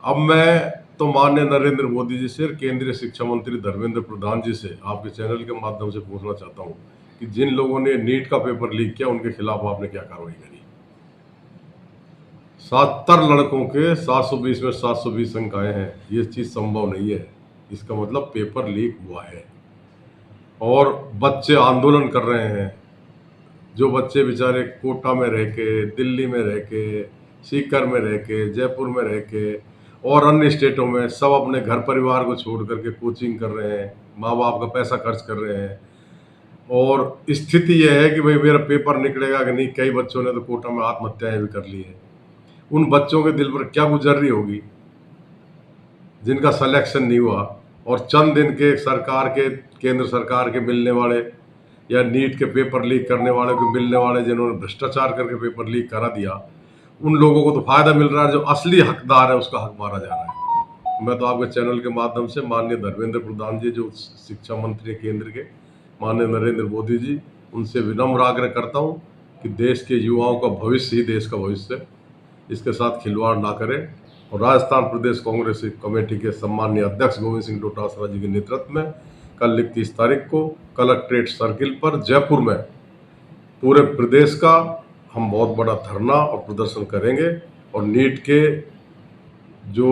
अब मैं तो माननीय नरेंद्र मोदी जी से, केंद्रीय शिक्षा मंत्री धर्मेंद्र प्रधान जी से आपके चैनल के माध्यम से पूछना चाहता हूं कि जिन लोगों ने नीट का पेपर लीक किया उनके खिलाफ आपने क्या कार्रवाई करी? 70 लड़कों के 720 में 720 अंक आए हैं, ये चीज़ संभव नहीं है। इसका मतलब पेपर लीक हुआ है और बच्चे आंदोलन कर रहे हैं। जो बच्चे बेचारे कोटा में रह के, दिल्ली में रह के, सीकर में रह के, जयपुर में रह के और अन्य स्टेटों में, सब अपने घर परिवार को छोड़ करके कोचिंग कर रहे हैं, माँ बाप का पैसा खर्च कर रहे हैं, और स्थिति यह है कि भाई मेरा पेपर निकलेगा कि नहीं। कई बच्चों ने तो कोटा में आत्महत्याएं भी कर ली है। उन बच्चों के दिल पर क्या गुजर रही होगी जिनका सिलेक्शन नहीं हुआ, और चंद दिन के सरकार के, केंद्र सरकार के मिलने वाले या नीट के पेपर लीक करने वाले को मिलने वाले, जिन्होंने भ्रष्टाचार करके पेपर लीक करा दिया, उन लोगों को तो फायदा मिल रहा है। जो असली हकदार है उसका हक मारा जा रहा है। मैं तो आपके चैनल के माध्यम से माननीय धर्मेंद्र प्रधान जी, जो शिक्षा मंत्री केंद्र के, माननीय नरेंद्र मोदी जी, उनसे विनम्र आग्रह करता हूं कि देश के युवाओं का भविष्य ही देश का भविष्य है। इसके साथ खिलवाड़ ना करें। और राजस्थान प्रदेश कांग्रेस कमेटी के सम्मानीय अध्यक्ष गोविंद सिंह डोटासरा जी के नेतृत्व में कल 31 तारीख को कलेक्ट्रेट सर्किल पर जयपुर में पूरे प्रदेश का हम बहुत बड़ा धरना और प्रदर्शन करेंगे और नीट के जो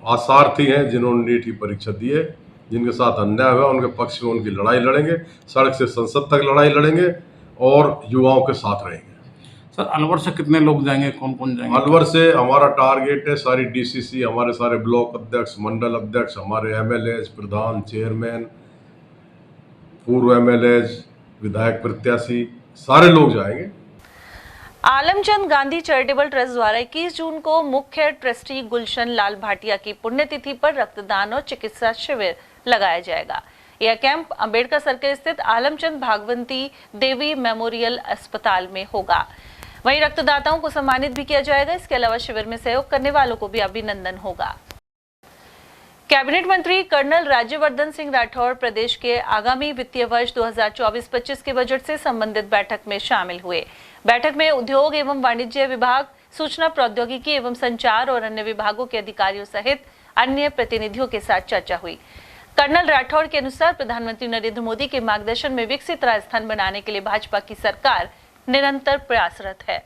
आसार्थी हैं, जिन्होंने नीट की परीक्षा दी है, जिनके साथ अन्याय हुआ, उनके पक्ष में उनकी लड़ाई लड़ेंगे, सड़क से संसद तक लड़ाई लड़ेंगे और युवाओं के साथ रहेंगे। सर, अलवर से कितने लोग जाएंगे, कौन कौन जाएंगे? अलवर से हमारा टारगेट है सारी डीसीसी, हमारे सारे ब्लॉक अध्यक्ष, मंडल अध्यक्ष, हमारे एमएलए, प्रधान, चेयरमैन, पूर्व एमएलए, विधायक प्रत्याशी, सारे लोग जाएंगे। आलमचंद गांधी चैरिटेबल ट्रस्ट द्वारा 21 जून को मुख्य ट्रस्टी गुलशन लाल भाटिया की पुण्यतिथि पर रक्तदान और चिकित्सा शिविर लगाया जाएगा। यह कैंप अंबेडकर सर्किल स्थित आलमचंद भागवती देवी मेमोरियल अस्पताल में होगा। वहीं रक्तदाताओं को सम्मानित भी किया जाएगा। इसके अलावा शिविर में सहयोग करने वालों को भी अभिनंदन होगा। कैबिनेट मंत्री कर्नल राज्यवर्धन सिंह राठौर प्रदेश के आगामी वित्तीय वर्ष 2024-25 के बजट से संबंधित बैठक में शामिल हुए। बैठक में उद्योग एवं वाणिज्य विभाग, सूचना प्रौद्योगिकी एवं संचार और अन्य विभागों के अधिकारियों सहित अन्य प्रतिनिधियों के साथ चर्चा हुई। कर्नल राठौर के अनुसार प्रधानमंत्री नरेंद्र मोदी के मार्गदर्शन में विकसित राजस्थान बनाने के लिए भाजपा की सरकार निरंतर प्रयासरत है।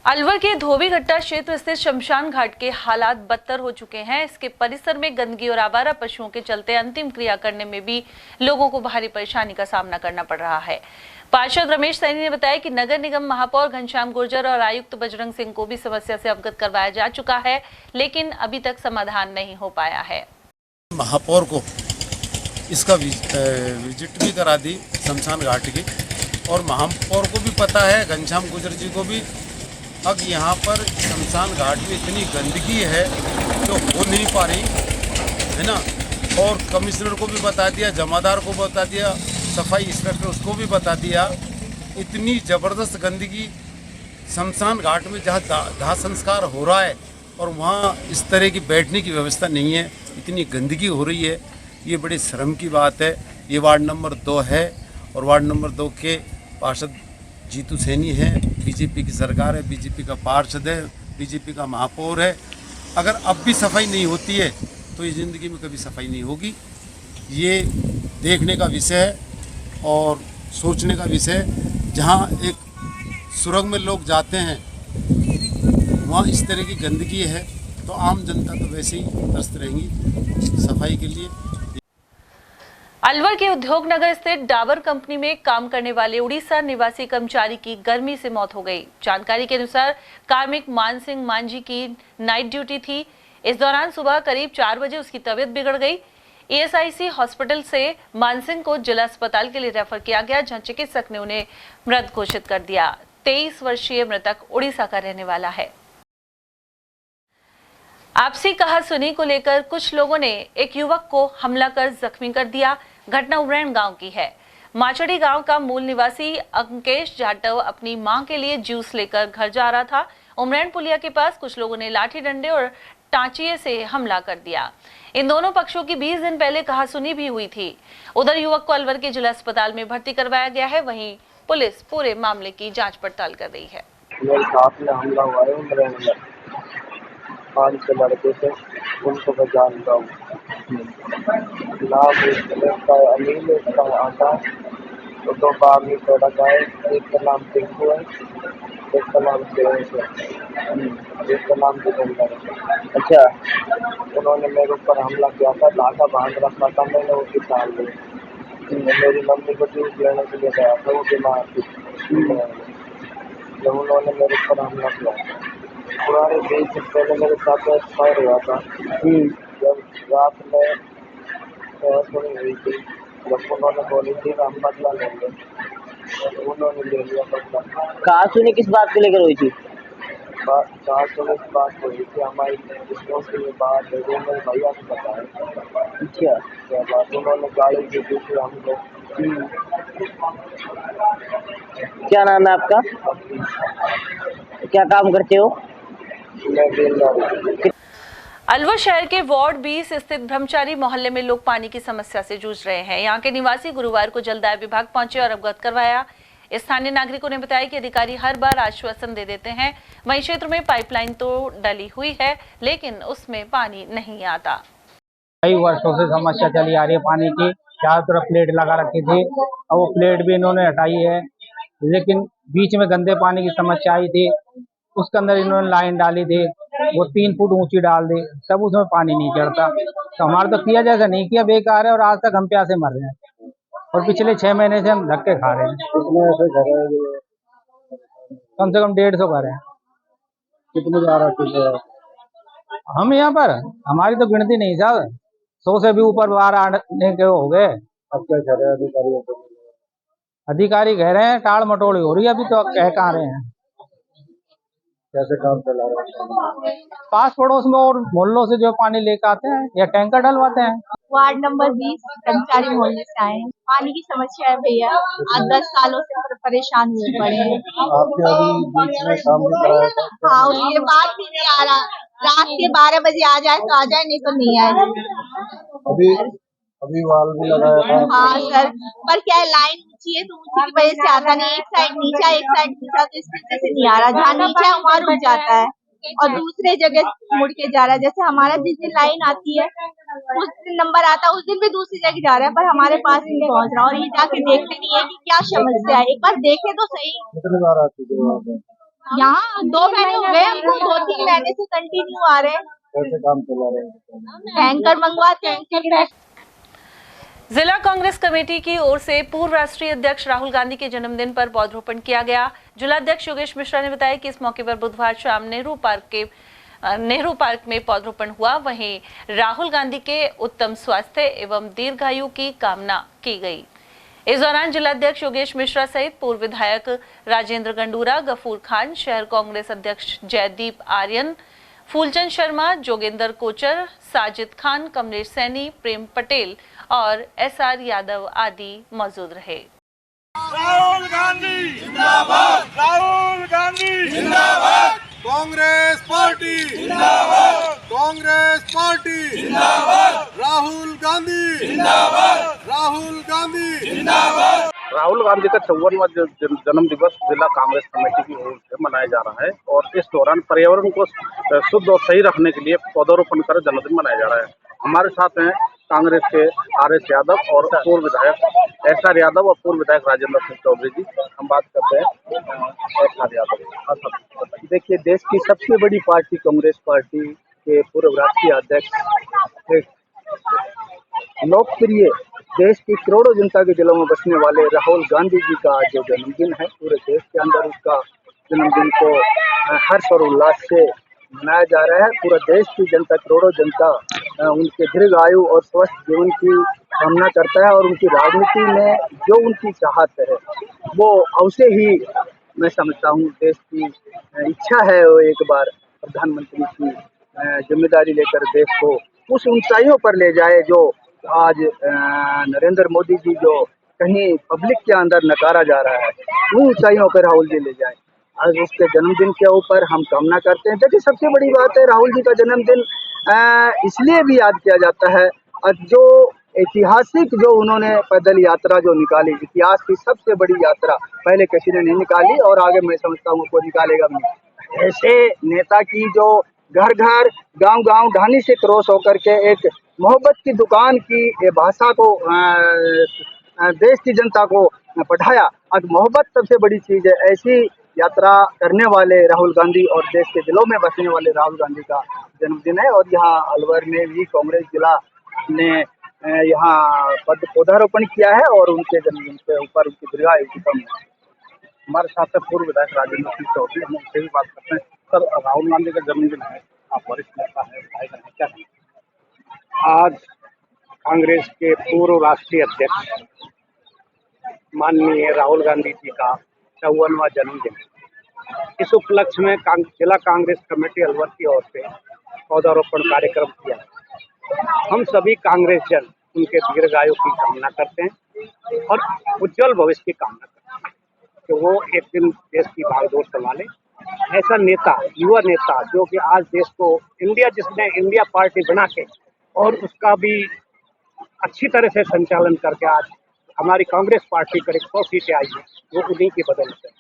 अलवर के धोबीघट्टा क्षेत्र स्थित शमशान घाट के हालात बदतर हो चुके हैं। इसके परिसर में गंदगी और आवारा पशुओं के चलते अंतिम क्रिया करने में भी लोगों को भारी परेशानी का सामना करना पड़ रहा है। पार्षद रमेश सैनी ने बताया कि नगर निगम महापौर घनश्याम गुर्जर और आयुक्त बजरंग सिंह को भी समस्या से अवगत करवाया जा चुका है, लेकिन अभी तक समाधान नहीं हो पाया है। महापौर को इसका विजिट भी करा दी शमशान घाट की, और महापौर को भी पता है, घनश्याम गुर्जर जी को भी। अब यहाँ पर शमशान घाट में इतनी गंदगी है जो हो नहीं पा रही है ना, और कमिश्नर को भी बता दिया, जमादार को बता दिया, सफाई इंस्पेक्टर उसको भी बता दिया। इतनी ज़बरदस्त गंदगी शमशान घाट में जहाँ दाह संस्कार हो रहा है और वहाँ इस तरह की बैठने की व्यवस्था नहीं है, इतनी गंदगी हो रही है। ये बड़ी शर्म की बात है। ये वार्ड नंबर 2 है और वार्ड नंबर 2 के पार्षद जीतू सैनी है, बीजेपी की सरकार है, बीजेपी का पार्षद है, बीजेपी का महापौर है। अगर अब भी सफाई नहीं होती है तो ये ज़िंदगी में कभी सफाई नहीं होगी। ये देखने का विषय है और सोचने का विषय है। जहाँ एक सुरंग में लोग जाते हैं वहाँ इस तरह की गंदगी है तो आम जनता तो वैसे ही त्रस्त रहेंगी सफाई के लिए। अलवर के उद्योग नगर स्थित डाबर कंपनी में काम करने वाले उड़ीसा निवासी कर्मचारी की गर्मी से मौत हो गई। जानकारी के अनुसार कार्मिक मान सिंह मांझी की नाइट ड्यूटी थी। इस दौरान सुबह करीब 4 बजे उसकी तबीयत बिगड़ गई। ESIC हॉस्पिटल से मानसिंह को जिला अस्पताल के लिए रेफर किया गया, जहां चिकित्सक ने उन्हें मृत घोषित कर दिया। 23 वर्षीय मृतक उड़ीसा का रहने वाला है। आपसी कहासुनी को लेकर कुछ लोगों ने एक युवक को हमला कर जख्मी कर दिया। घटना उमरैन गांव की है। माचड़ी गांव का मूल निवासी अंकेश जाटव अपनी मां के लिए जूस लेकर घर जा रहा था। उमरैन पुलिया के पास कुछ लोगों ने लाठी डंडे और टांचिए से हमला कर दिया। इन दोनों पक्षों की 20 दिन पहले कहासुनी भी हुई थी। उधर युवक को अलवर के जिला अस्पताल में भर्ती करवाया गया है। वहीं पुलिस पूरे मामले की जांच पड़ताल कर रही है। मेरे साथ में हमला हुआ है उमरैन में। 5 लड़के थे, उनको मैं जानता हूँ। नाम इसका अनिल, इसका आकाश, तो 2 बागी पैदा का है। एक का नाम टिंकू है, एक का नाम सुरेश है, एक का नाम जितेंद्र है। अच्छा, उन्होंने मेरे ऊपर हमला किया था। धागा बांध रखा था, मैंने उसकी टाल दी। मेरी मम्मी को जूस लेने के लिए गया था, वो बीमार थी। जब उन्होंने मेरे ऊपर हमला किया, पुराने 20 दिन पहले मेरे साथ एक्सपायर हुआ था। जब रात में सुनी हुई थी, जब उन्होंने बोली थी हम बदला लेंगे, तो उन्होंने ले लिया बदला। कहाँ सुनी, किस बात को लेकर हुई थी? कहाँ सुनी इस बात को हुई थी, हमारी दोस्त की बात है, वो मेरे भैया ने बताया। अच्छा, क्या बात? उन्होंने गाड़ी दी थी हमको। क्या नाम है आपका? क्या काम करते हो? मैं बेलदार। अलवर शहर के वार्ड 20 स्थित ब्रह्मचारी मोहल्ले में लोग पानी की समस्या से जूझ रहे हैं। यहाँ के निवासी गुरुवार को जलदाय विभाग पहुंचे और अवगत करवाया। स्थानीय नागरिकों ने बताया कि अधिकारी हर बार आश्वासन दे देते हैं। वहीं क्षेत्र में पाइपलाइन तो डली हुई है, लेकिन उसमें पानी नहीं आता। कई वर्षों से समस्या चली आ रही है पानी की। चारों तरफ प्लेट लगा रखी थी और वो प्लेट भी इन्होंने हटाई है, लेकिन बीच में गंदे पानी की समस्या आई थी, उसके अंदर इन्होंने लाइन डाली थी, वो 3 फुट ऊंची डाल दी, तब उसमें पानी नहीं चढ़ता। तो हमारा तो किया जैसा नहीं किया, बेकार है और आज तक हम प्यासे मर रहे हैं और पिछले 6 महीने से हम धक्के खा रहे हैं। कम से कम 150 घर है। कितने जा रहा है हम यहाँ पर? हमारी तो गिनती नहीं साहब, 100 से भी ऊपर बाहर आने के हो गए। अब क्या कर रहे हैं अधिकारियों को? अधिकारी कह रहे हैं टाल मटोली हो रही है, अभी तो कह कहाँ रहे हैं। कैसे काम चला रहे हैं? पास पड़ोस में और मोहल्लों से जो पानी लेकर आते हैं या टैंकर डलवाते हैं। वार्ड नंबर 20 कर्मचारी मोहल्ले से आए हैं। पानी की समस्या है भैया, आज 10 सालों से परेशान हुए पड़े हैं। आपके अभी बीच में काम भी कराया था? हाँ, ये बात ही नहीं आ रहा। रात के 12 बजे आ जाए तो आ जाए, नहीं तो नहीं आए। अभी वाल भी लगाया था? हाँ सर, पर क्या है, लाइन ऊंची है तो ऊंची की वजह से आता नहीं। एक साइड नीचा एक साइड नीचा, तो इस वजह से नहीं आ रहा। जहाँ नीचा है वहाँ रुक जाता है और दूसरे जगह मुड़ के जा रहा है। जैसे हमारा जिस दिन लाइन आती है उस दिन नंबर आता है, उस दिन भी दूसरी जगह जा रहा है, पर हमारे पास नहीं पहुँच रहा। और ये जाके देखते नहीं है कि क्या समस्या है, एक बार देखे तो सही। कितनी बार आती है यहाँ 2 महीने हो गए हमको, 2-3 महीने से कंटिन्यू आ रहे हैं। कैसे काम चला रहे हैं? टैंकर मंगवाते हैं। जिला कांग्रेस कमेटी की ओर से पूर्व राष्ट्रीय अध्यक्ष राहुल गांधी के जन्मदिन पर पौधरोपण किया गया। जिलाध्यक्ष योगेश मिश्रा ने बताया कि इस मौके पर बुधवार शाम नेहरू पार्क में पौधरोपण हुआ। वहीं राहुल गांधी के उत्तम स्वास्थ्य एवं दीर्घायु की कामना की गई। इस दौरान जिलाध्यक्ष योगेश मिश्रा सहित पूर्व विधायक राजेंद्र गंडूरा, गफूर खान, शहर कांग्रेस अध्यक्ष जयदीप आर्यन, फूलचंद शर्मा, जोगेंद्र कोचर, साजिद खान, कमलेश सैनी, प्रेम पटेल और SR यादव आदि मौजूद रहे। राहुल गांधी जिंदाबाद, राहुल गांधी जिंदाबाद, कांग्रेस पार्टी जिंदाबाद, कांग्रेस पार्टी जिंदाबाद, राहुल गांधी जिंदाबाद, राहुल गांधी जिंदाबाद। राहुल गांधी का 54वां जन्म दिवस जिला कांग्रेस कमेटी की ओर से मनाया जा रहा है और इस दौरान पर्यावरण को शुद्ध और सही रखने के लिए पौधरोपण कर जन्मदिन मनाया जा रहा है। हमारे साथ हैं कांग्रेस के RS यादव और पूर्व विधायक SR यादव और पूर्व विधायक राजेंद्र सिंह चौधरी जी। हम बात करते हैं SR यादव। देखिए, देश की सबसे बड़ी पार्टी कांग्रेस पार्टी के पूर्व राष्ट्रीय अध्यक्ष, लोकप्रिय, देश की करोड़ों जनता के दिलों में बसने वाले राहुल गांधी जी का जो जन्मदिन है, पूरे देश के अंदर उसका जन्मदिन को हर्ष और उल्लास से मनाया जा रहा है। पूरा देश की जनता, करोड़ों जनता उनके दीर्घ आयु और स्वस्थ जीवन की कामना करता है और उनकी राजनीति में जो उनकी चाहत है वो अवश्य ही, मैं समझता हूँ, देश की इच्छा है वो एक बार प्रधानमंत्री की जिम्मेदारी लेकर देश को उस ऊंचाइयों पर ले जाए जो आज नरेंद्र मोदी जी जो कहीं पब्लिक के अंदर नकारा जा रहा है, उन ऊंचाइयों पर राहुल जी ले जाए। आज उसके जन्मदिन के ऊपर हम कामना करते हैं। देखिए, सबसे बड़ी बात है, राहुल जी का जन्मदिन इसलिए भी याद किया जाता है, जो ऐतिहासिक जो उन्होंने पैदल यात्रा जो निकाली, इतिहास की सबसे बड़ी यात्रा पहले किसी ने नहीं निकाली और आगे मैं समझता हूँ कोई निकालेगा भी नहीं। ऐसे नेता की जो घर घर, गांव गांव, ढानी से क्रॉस होकर के एक मोहब्बत की दुकान की भाषा को देश की जनता को पढ़ाया। आज मोहब्बत सबसे बड़ी चीज़ है। ऐसी यात्रा करने वाले राहुल गांधी और देश के दिलों में बसने वाले राहुल गांधी का जन्मदिन है और यहाँ अलवर में भी कांग्रेस जिला ने यहाँ पौधारोपण किया है और उनके जन्मदिन के ऊपर उनकी दीर्घायु की कामना। हमारे साथ पूर्व विधायक राजेंद्र सिंह चौधरी, हम उनसे भी बात करते हैं। सर, राहुल गांधी का जन्मदिन है, आप वरिष्ठ नेता है, विधायक हैं, क्या कहें? आज कांग्रेस के पूर्व राष्ट्रीय अध्यक्ष माननीय राहुल गांधी जी का 54वां जन्मदिन। इस उपलक्ष्य में जिला कांग्रेस कमेटी अलवर की ओर से पौधारोपण कार्यक्रम किया। हम सभी कांग्रेस जन उनके दीर्घायु की कामना करते हैं और उज्जवल भविष्य की कामना करते हैं कि वो एक दिन देश की भागदौड़ संभाले। ऐसा नेता, युवा नेता, जो कि आज देश को जिसने इंडिया पार्टी बना के और उसका भी अच्छी तरह से संचालन करके आज हमारी कांग्रेस पार्टी करीब 100 सीटें आई है, वो उन्हीं की बदौलत है।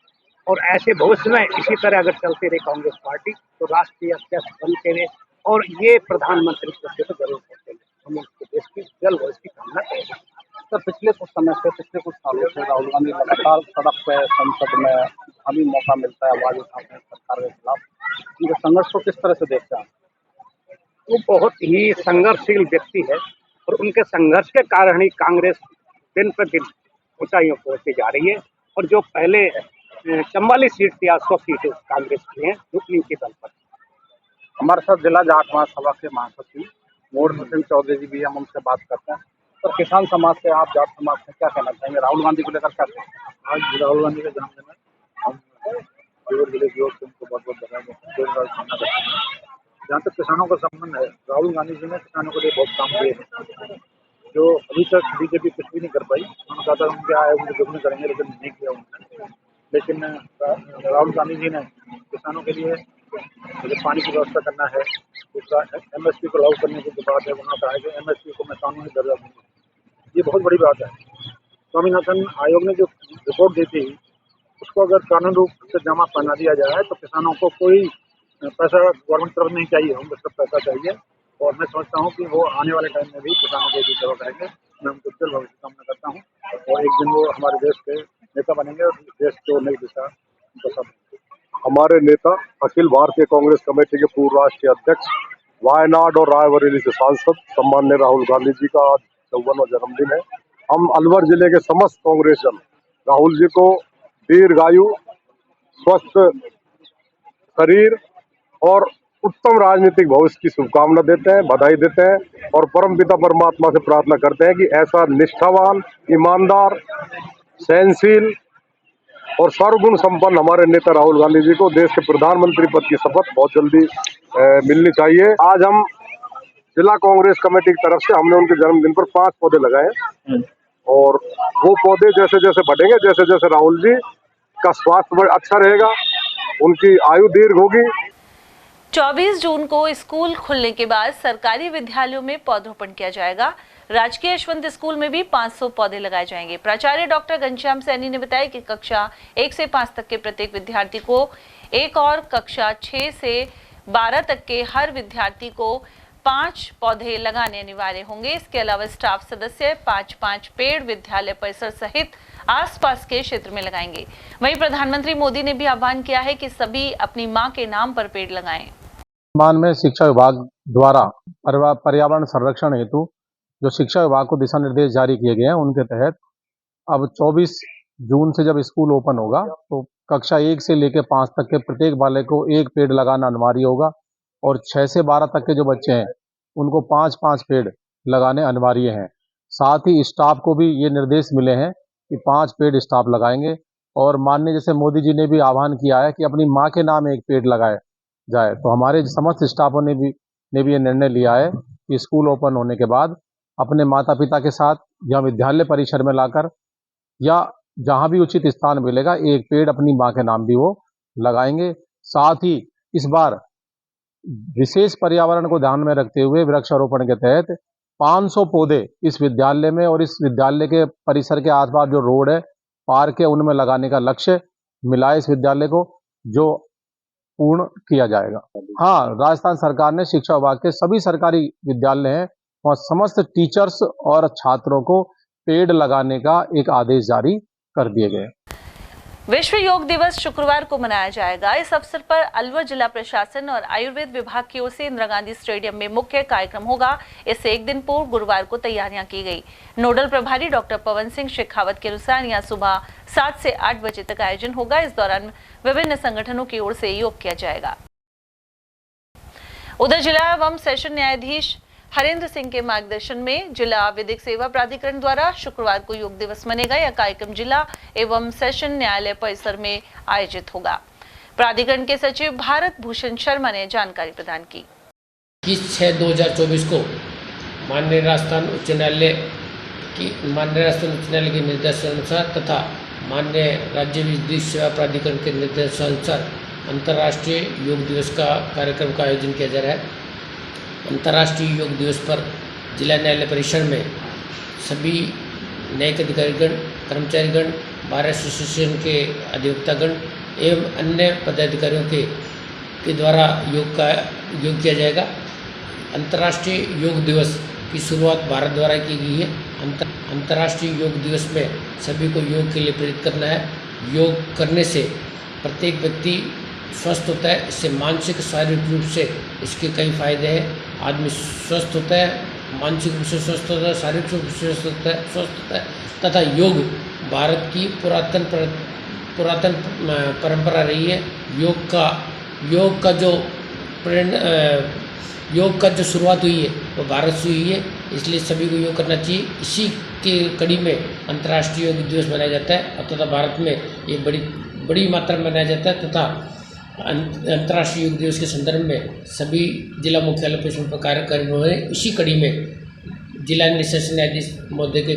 और ऐसे भविष्य में इसी तरह अगर चलती रही कांग्रेस पार्टी तो राष्ट्रीय अध्यक्ष बनते रहे और ये प्रधानमंत्री पद तो जरूर करते रहे। हम उसके देश की जल्द भविष्य की कामना करेंगे। सर, पिछले कुछ सालों से राहुल गांधी लगातार सड़क पे संसद में हमें मौका मिलता है आवाज उठाते हैं सरकार के खिलाफ। उनके संघर्ष को किस तरह से देखते हैं? वो बहुत ही संघर्षशील व्यक्ति है और उनके संघर्ष के कारण ही कांग्रेस दिन प्रतिदिन ऊंचाइयों को होती जा रही है। और जो पहले 44 सीट थी, आज 100 सीटें कांग्रेस की हैं, उन्हीं के बल पर। हमारे साथ जिला जाट महासभा के महासचिव मोहन सिंह चौधरी जी भी, हम उनसे बात करते हैं। तो किसान समाज से, आप जाट समाज से क्या कहना चाहेंगे? राहुल गांधी को लेकर क्या कहेंगे? आज राहुल गांधी का जन्मदिन है, हम देवर जिले की ओर से उनको बहुत बहुत बधाई देते हैं। जहाँ तक किसानों का संबंध है, राहुल गांधी जी ने किसानों के लिए बहुत काम किए हैं, जो अभी तक बीजेपी कुछ भी नहीं कर पाई। उन्होंने कहा था उनके आए उनके दुगने करेंगे, लेकिन नहीं किया उन्होंने। लेकिन राहुल गांधी जी ने किसानों के लिए जो पानी की व्यवस्था करना है, दूसरा MSP को लागू करने की जो बात है, उन्होंने कहा है कि MSP को मैं कानूनी दर्जा दूंगा। ये बहुत बड़ी बात है। स्वामीनाथन आयोग ने जो रिपोर्ट दी थी, उसको अगर कानूनी रूप से जमा पहना दिया जाए तो किसानों को कोई पैसा गवर्नमेंट तरफ नहीं चाहिए, उनको सिर्फ पैसा चाहिए। और मैं समझता हूँ कि वो आने वाले टाइम में भी किसानों की भी सेवा करेंगे। मैं उनको जल्द भविष्य की कामना करता हूँ और एक दिन वो हमारे देश के नेता बनेंगे और देश को नई दिशा सब। हमारे नेता, अखिल भारतीय कांग्रेस कमेटी के पूर्व राष्ट्रीय अध्यक्ष, वायनाड और रायबरेली से सांसद सम्माननीय राहुल गांधी जी का आज 54वां जन्मदिन है। हम अलवर जिले के समस्त कांग्रेसजन राहुल जी को दीर्घायु, स्वस्थ शरीर और उत्तम राजनीतिक भविष्य की शुभकामना देते हैं, बधाई देते हैं और परमपिता परमात्मा से प्रार्थना करते हैं कि ऐसा निष्ठावान, ईमानदार, सहनशील और सर्वगुण संपन्न हमारे नेता राहुल गांधी जी को देश के प्रधानमंत्री पद की शपथ बहुत जल्दी मिलनी चाहिए। आज हम जिला कांग्रेस कमेटी की तरफ से हमने उनके जन्मदिन पर 5 पौधे लगाए और वो पौधे जैसे जैसे बढ़ेंगे, जैसे जैसे राहुल जी का स्वास्थ्य अच्छा रहेगा, उनकी आयु दीर्घ होगी। 24 जून को स्कूल खुलने के बाद सरकारी विद्यालयों में पौधरोपण किया जाएगा। राजकीय यशवंत स्कूल में भी 500 पौधे लगाए जाएंगे। प्राचार्य डॉक्टर घनश्याम सैनी ने बताया कि कक्षा 1 से 5 तक के प्रत्येक विद्यार्थी को एक और कक्षा 6 से 12 तक के हर विद्यार्थी को 5 पौधे लगाने अनिवार्य होंगे। इसके अलावा स्टाफ सदस्य 5-5 पेड़ विद्यालय परिसर सहित आसपास के क्षेत्र में लगाएंगे। वहीं प्रधानमंत्री मोदी ने भी आह्वान किया है कि सभी अपनी मां के नाम पर पेड़ लगाएं। वर्तमान में शिक्षा विभाग द्वारा पर्यावरण संरक्षण हेतु जो शिक्षा विभाग को दिशा निर्देश जारी किए गए हैं, उनके तहत अब 24 जून से जब स्कूल ओपन होगा तो कक्षा 1 से लेकर 5 तक के प्रत्येक बालक को एक पेड़ लगाना अनिवार्य होगा और 6 से 12 तक के जो बच्चे हैं उनको 5-5 पेड़ लगाने अनिवार्य हैं। साथ ही स्टाफ को भी ये निर्देश मिले हैं कि 5 पेड़ स्टाफ लगाएंगे और माननीय जैसे मोदी जी ने भी आह्वान किया है कि अपनी माँ के नाम एक पेड़ लगाए जाए, तो हमारे समस्त स्टाफों ने भी ये निर्णय लिया है कि स्कूल ओपन होने के बाद अपने माता पिता के साथ या विद्यालय परिसर में लाकर या जहाँ भी उचित स्थान मिलेगा एक पेड़ अपनी माँ के नाम भी वो लगाएंगे। साथ ही इस बार विशेष पर्यावरण को ध्यान में रखते हुए वृक्षारोपण के तहत 500 पौधे इस विद्यालय में और इस विद्यालय के परिसर के आसपास जो रोड है, पार्क है, उनमें लगाने का लक्ष्य मिला है इस विद्यालय को, जो पूर्ण किया जाएगा। हाँ, राजस्थान सरकार ने शिक्षा विभाग के सभी सरकारी विद्यालय हैं वहाँ समस्त टीचर्स और छात्रों को पेड़ लगाने का एक आदेश जारी कर दिए गए। विश्व योग दिवस शुक्रवार को मनाया जाएगा। इस अवसर पर अलवर जिला प्रशासन और आयुर्वेद विभाग की ओर से इंदिरा गांधी स्टेडियम में मुख्य कार्यक्रम होगा। इससे एक दिन पूर्व गुरुवार को तैयारियां की गई। नोडल प्रभारी डॉक्टर पवन सिंह शेखावत के अनुसार यहाँ सुबह 7 से 8 बजे तक आयोजन होगा। इस दौरान विभिन्न संगठनों की ओर से योग किया जाएगा। उधर जिला एवं सेशन न्यायाधीश हरेंद्र सिंह के मार्गदर्शन में जिला विधिक सेवा प्राधिकरण द्वारा शुक्रवार को योग दिवस मनेगा। यह कार्यक्रम जिला एवं सेशन न्यायालय परिसर में आयोजित होगा। प्राधिकरण के सचिव भारत भूषण शर्मा ने जानकारी प्रदान की। 21/6/2024 को माननीय राजस्थान उच्च न्यायालय के निर्देशानुसार तथा माननीय राज्य विधिक सेवा प्राधिकरण के निर्देशानुसार अंतर्राष्ट्रीय योग दिवस का कार्यक्रम का आयोजन किया जा रहा है। अंतर्राष्ट्रीय योग दिवस पर जिला न्यायालय परिसर में सभी न्यायिक अधिकारीगण, कर्मचारीगण, बार एसोसिएशन के अधिवक्तागण एवं अन्य पदाधिकारियों के द्वारा योग किया जाएगा। अंतर्राष्ट्रीय योग दिवस की शुरुआत भारत द्वारा की गई है। अंतर्राष्ट्रीय योग दिवस में सभी को योग के लिए प्रेरित करना है। योग करने से प्रत्येक व्यक्ति स्वस्थ होता है। इससे मानसिक शारीरिक रूप से इसके कई फायदे हैं। आदमी स्वस्थ होता है, मानसिक रूप से स्वस्थ होता है, शारीरिक रूप से स्वस्थ होता है तथा योग भारत की पुरातन परंपरा रही है। योग का जो शुरुआत हुई है वो भारत से हुई है, इसलिए सभी को योग करना चाहिए। इसी के कड़ी में अंतर्राष्ट्रीय योग दिवस मनाया जाता है तथा भारत में ये बड़ी मात्रा में मनाया जाता है तथा अंतर्राष्ट्रीय योग दिवस के संदर्भ में सभी जिला मुख्यालय पर कार्यक्रम हुए। इसी कड़ी में जिला सेशन न्यायाधीश महोदय के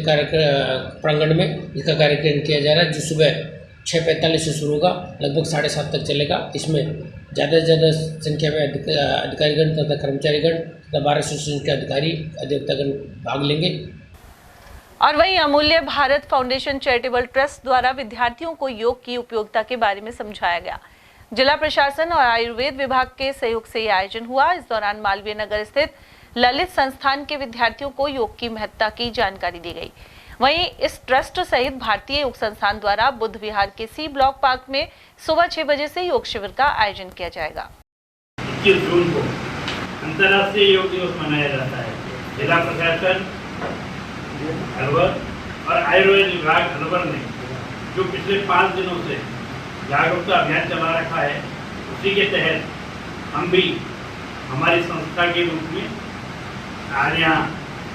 प्रांगण में इसका कार्यक्रम किया जा रहा है, जो सुबह 6:45 से शुरू होगा, लगभग 7:30 तक चलेगा। इसमें ज़्यादा से ज़्यादा संख्या में अधिकारीगण तथा कर्मचारीगण तथा बार एसोसिएशन के अधिकारी अधिवक्तागण भाग लेंगे। और वहीं अमूल्य भारत फाउंडेशन चैरिटेबल ट्रस्ट द्वारा विद्यार्थियों को योग की उपयोगिता के बारे में समझाया गया। जिला प्रशासन और आयुर्वेद विभाग के सहयोग से यह आयोजन हुआ। इस दौरान मालवीय नगर स्थित ललित संस्थान के विद्यार्थियों को योग की महत्ता की जानकारी दी गई। वहीं इस ट्रस्ट सहित भारतीय योग संस्थान द्वारा बुद्ध विहार के सी ब्लॉक पार्क में सुबह 6 बजे से योग शिविर का आयोजन किया जाएगा। 21 जून को अंतर्राष्ट्रीय योग दिवस मनाया जाता है। जिला प्रशासन अलवर और आयुर्वेद विभाग अलवर ने जो पिछले 5 दिनों से जागरूकता अभियान चला रखा है, उसी के तहत हम भी हमारी संस्था के रूप में आज यहाँ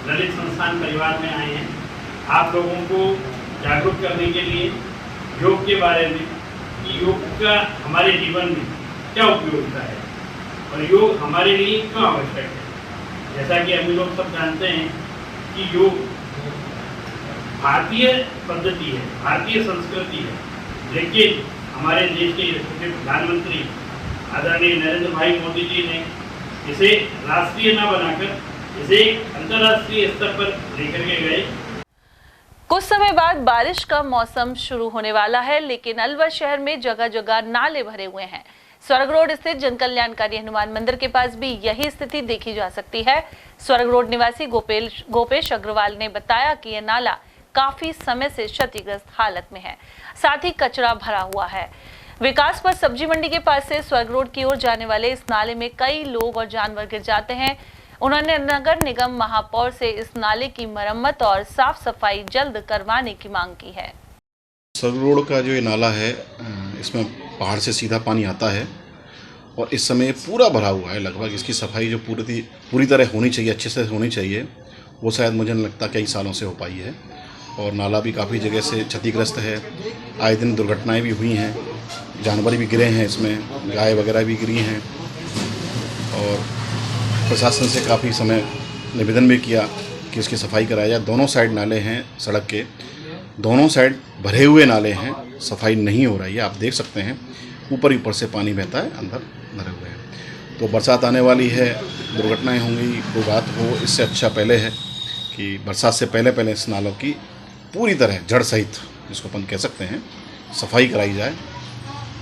ललित संस्थान परिवार में आए हैं। आप लोगों को जागरूक करने के लिए योग के बारे में कि योग का हमारे जीवन में क्या उपयोगिता है और योग हमारे लिए क्यों आवश्यक है। जैसा कि हम लोग सब जानते हैं कि योग भारतीय पद्धति है, भारतीय संस्कृति है, लेकिन हमारे देश के प्रधानमंत्री आदरणीय नरेंद्र भाई मोदी जी ने इसे राष्ट्रीय न बनाकर इसे अंतर्राष्ट्रीय स्तर पर लेकर के गए। कुछ समय बाद बारिश का मौसम शुरू होने वाला है, लेकिन अलवर शहर में जगह जगह नाले भरे हुए हैं। स्वर्ग रोड स्थित जन कल्याणकारी हनुमान मंदिर के पास भी यही स्थिति देखी जा सकती है। स्वर्ग रोड निवासी गोपेश अग्रवाल ने बताया कि यह नाला काफी समय से क्षतिग्रस्त हालत में है, साथ ही कचरा भरा हुआ है। विकास पथ सब्जी मंडी के पास से स्वर्ग रोड की ओर जाने वाले इस नाले में कई लोग और जानवर गिर जाते हैं। उन्होंने नगर निगम महापौर से इस नाले की मरम्मत और साफ सफाई जल्द करवाने की मांग की है। स्वर्ग रोड का जो ये नाला है, इसमें पहाड़ से सीधा पानी आता है और इस समय पूरा भरा हुआ है। लगभग इसकी सफाई जो पूरी तरह होनी चाहिए, अच्छे से होनी चाहिए, वो शायद मुझे नहीं लगता कई सालों से हो पाई है। और नाला भी काफ़ी जगह से क्षतिग्रस्त है। आए दिन दुर्घटनाएं भी हुई हैं, जानवर भी गिरे हैं, इसमें गाय वगैरह भी गिरी हैं। और प्रशासन से काफ़ी समय निवेदन भी किया कि इसकी सफाई कराया जाए। दोनों साइड नाले हैं, सड़क के दोनों साइड भरे हुए नाले हैं, सफाई नहीं हो रही है। आप देख सकते हैं ऊपर से पानी बहता है, अंदर भरे हुए हैं। तो बरसात आने वाली है, दुर्घटनाएं होंगी। कोई बात हो, इससे अच्छा पहले है कि बरसात से पहले इस नालों की पूरी तरह जड़ सहित, जिसको अपन कह सकते हैं, सफाई कराई जाए।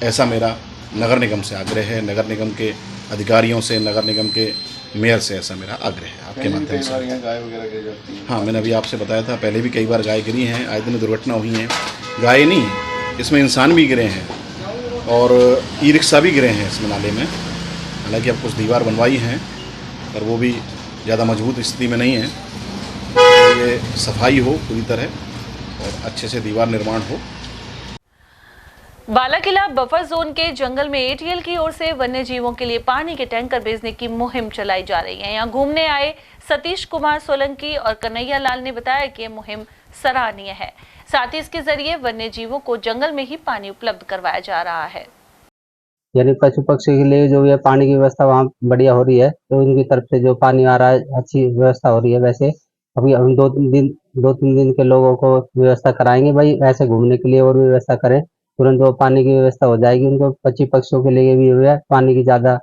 ऐसा मेरा नगर निगम से आग्रह है, नगर निगम के अधिकारियों से, नगर निगम के मेयर से ऐसा मेरा आग्रह है आपके माध्यम से। गाय वगैरह गिर जाती है। हाँ, मैंने अभी आपसे बताया था, पहले भी कई बार गाय गिरी हैं, आए दिन दुर्घटना हुई हैं। गाय नहीं, इसमें इंसान भी गिरे हैं और ई रिक्शा भी गिरे हैं इसमें नाले में। हालांकि अब कुछ दीवार बनवाई हैं, पर वो भी ज़्यादा मजबूत स्थिति में नहीं है। तो ये सफाई हो पूरी तरह और अच्छे से दीवार निर्माण हो। बालाकिला बफर जोन के जंगल में एटीएल की ओर से वन्य जीवों के लिए पानी के टैंकर भेजने की मुहिम चलाई जा रही है। यहाँ घूमने आए सतीश कुमार सोलंकी और कन्हैया लाल ने बताया कि यह मुहिम सराहनीय है। साथ ही इसके जरिए वन्य जीवों को जंगल में ही पानी उपलब्ध करवाया जा रहा है। यानी पशु पक्षी के लिए जो ये पानी की व्यवस्था वहाँ बढ़िया हो रही है, तो उनकी तरफ से जो पानी आ रहा है अच्छी व्यवस्था हो रही है। वैसे अभी हम 2-3 दिन के लोगों को व्यवस्था कराएंगे भाई, ऐसे घूमने के लिए और भी व्यवस्था करें, तुरंत वो पानी की व्यवस्था हो जाएगी। उनको पक्षियों के लिए भी पानी की ज्यादा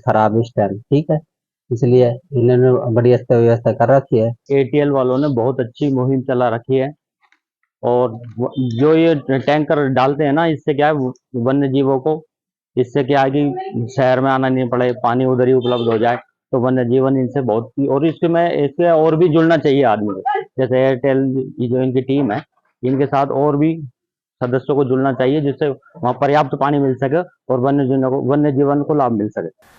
खराब है इस टाइम, ठीक है। इसलिए इन्होंने बड़ी अच्छी व्यवस्था कर रखी है। एटीएल वालों ने बहुत अच्छी मुहिम चला रखी है और जो ये टैंकर डालते हैं ना, इससे क्या है वन्य जीवों को, इससे क्या है कि शहर में आना नहीं पड़े, पानी उधर ही उपलब्ध हो जाए, तो वन्य जीवन इनसे बहुत, और इससे और भी जुड़ना चाहिए आदमी को। जैसे एयरटेल जो इनकी टीम है, इनके साथ और भी सदस्यों को जुड़ना चाहिए, जिससे वहाँ पर्याप्त पानी मिल सके और वन्य जीवन को लाभ मिल सके।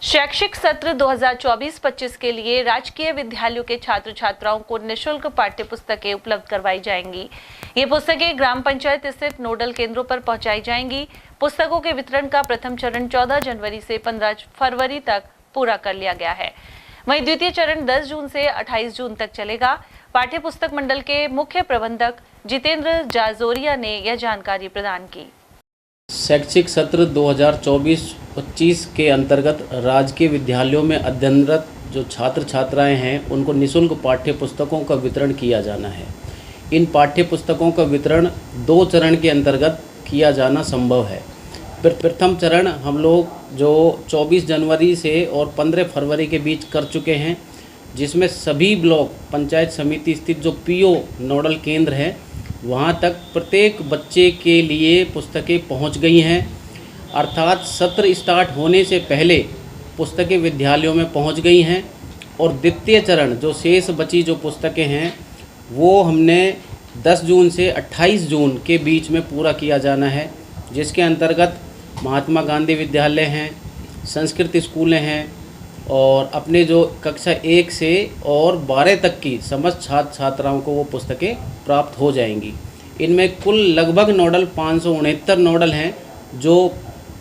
शैक्षिक सत्र 2024-25 के लिए राजकीय विद्यालयों के छात्र छात्राओं को निःशुल्क पाठ्य पुस्तकें उपलब्ध करवाई जाएंगी। ये पुस्तकें ग्राम पंचायत स्थित नोडल केंद्रों पर पहुंचाई जाएंगी। पुस्तकों के वितरण का प्रथम चरण 14 जनवरी से 15 फरवरी तक पूरा कर लिया गया है। वहीं द्वितीय चरण 10 जून से 28 जून तक चलेगा। पाठ्य पुस्तक मंडल के मुख्य प्रबंधक जितेंद्र जाजोरिया ने यह जानकारी प्रदान की। शैक्षिक सत्र 2024-25 के अंतर्गत राजकीय विद्यालयों में अध्ययनरत जो छात्र छात्राएं हैं, उनको निःशुल्क पाठ्य पुस्तकों का वितरण किया जाना है। इन पाठ्य पुस्तकों का वितरण 2 चरण के अंतर्गत किया जाना संभव है। प्रथम चरण हम लोग जो 24 जनवरी से और 15 फरवरी के बीच कर चुके हैं, जिसमें सभी ब्लॉक पंचायत समिति स्थित जो पीओ नोडल केंद्र हैं, वहाँ तक प्रत्येक बच्चे के लिए पुस्तकें पहुँच गई हैं। अर्थात सत्र स्टार्ट होने से पहले पुस्तकें विद्यालयों में पहुँच गई हैं। और द्वितीय चरण जो शेष बची जो पुस्तकें हैं, वो हमने 10 जून से 28 जून के बीच में पूरा किया जाना है, जिसके अंतर्गत महात्मा गांधी विद्यालय हैं, संस्कृत स्कूलें हैं और अपने जो कक्षा 1 से और 12 तक की समस्त छात्र छात्राओं को वो पुस्तकें प्राप्त हो जाएंगी। इनमें कुल लगभग नोडल 569 नोडल हैं, जो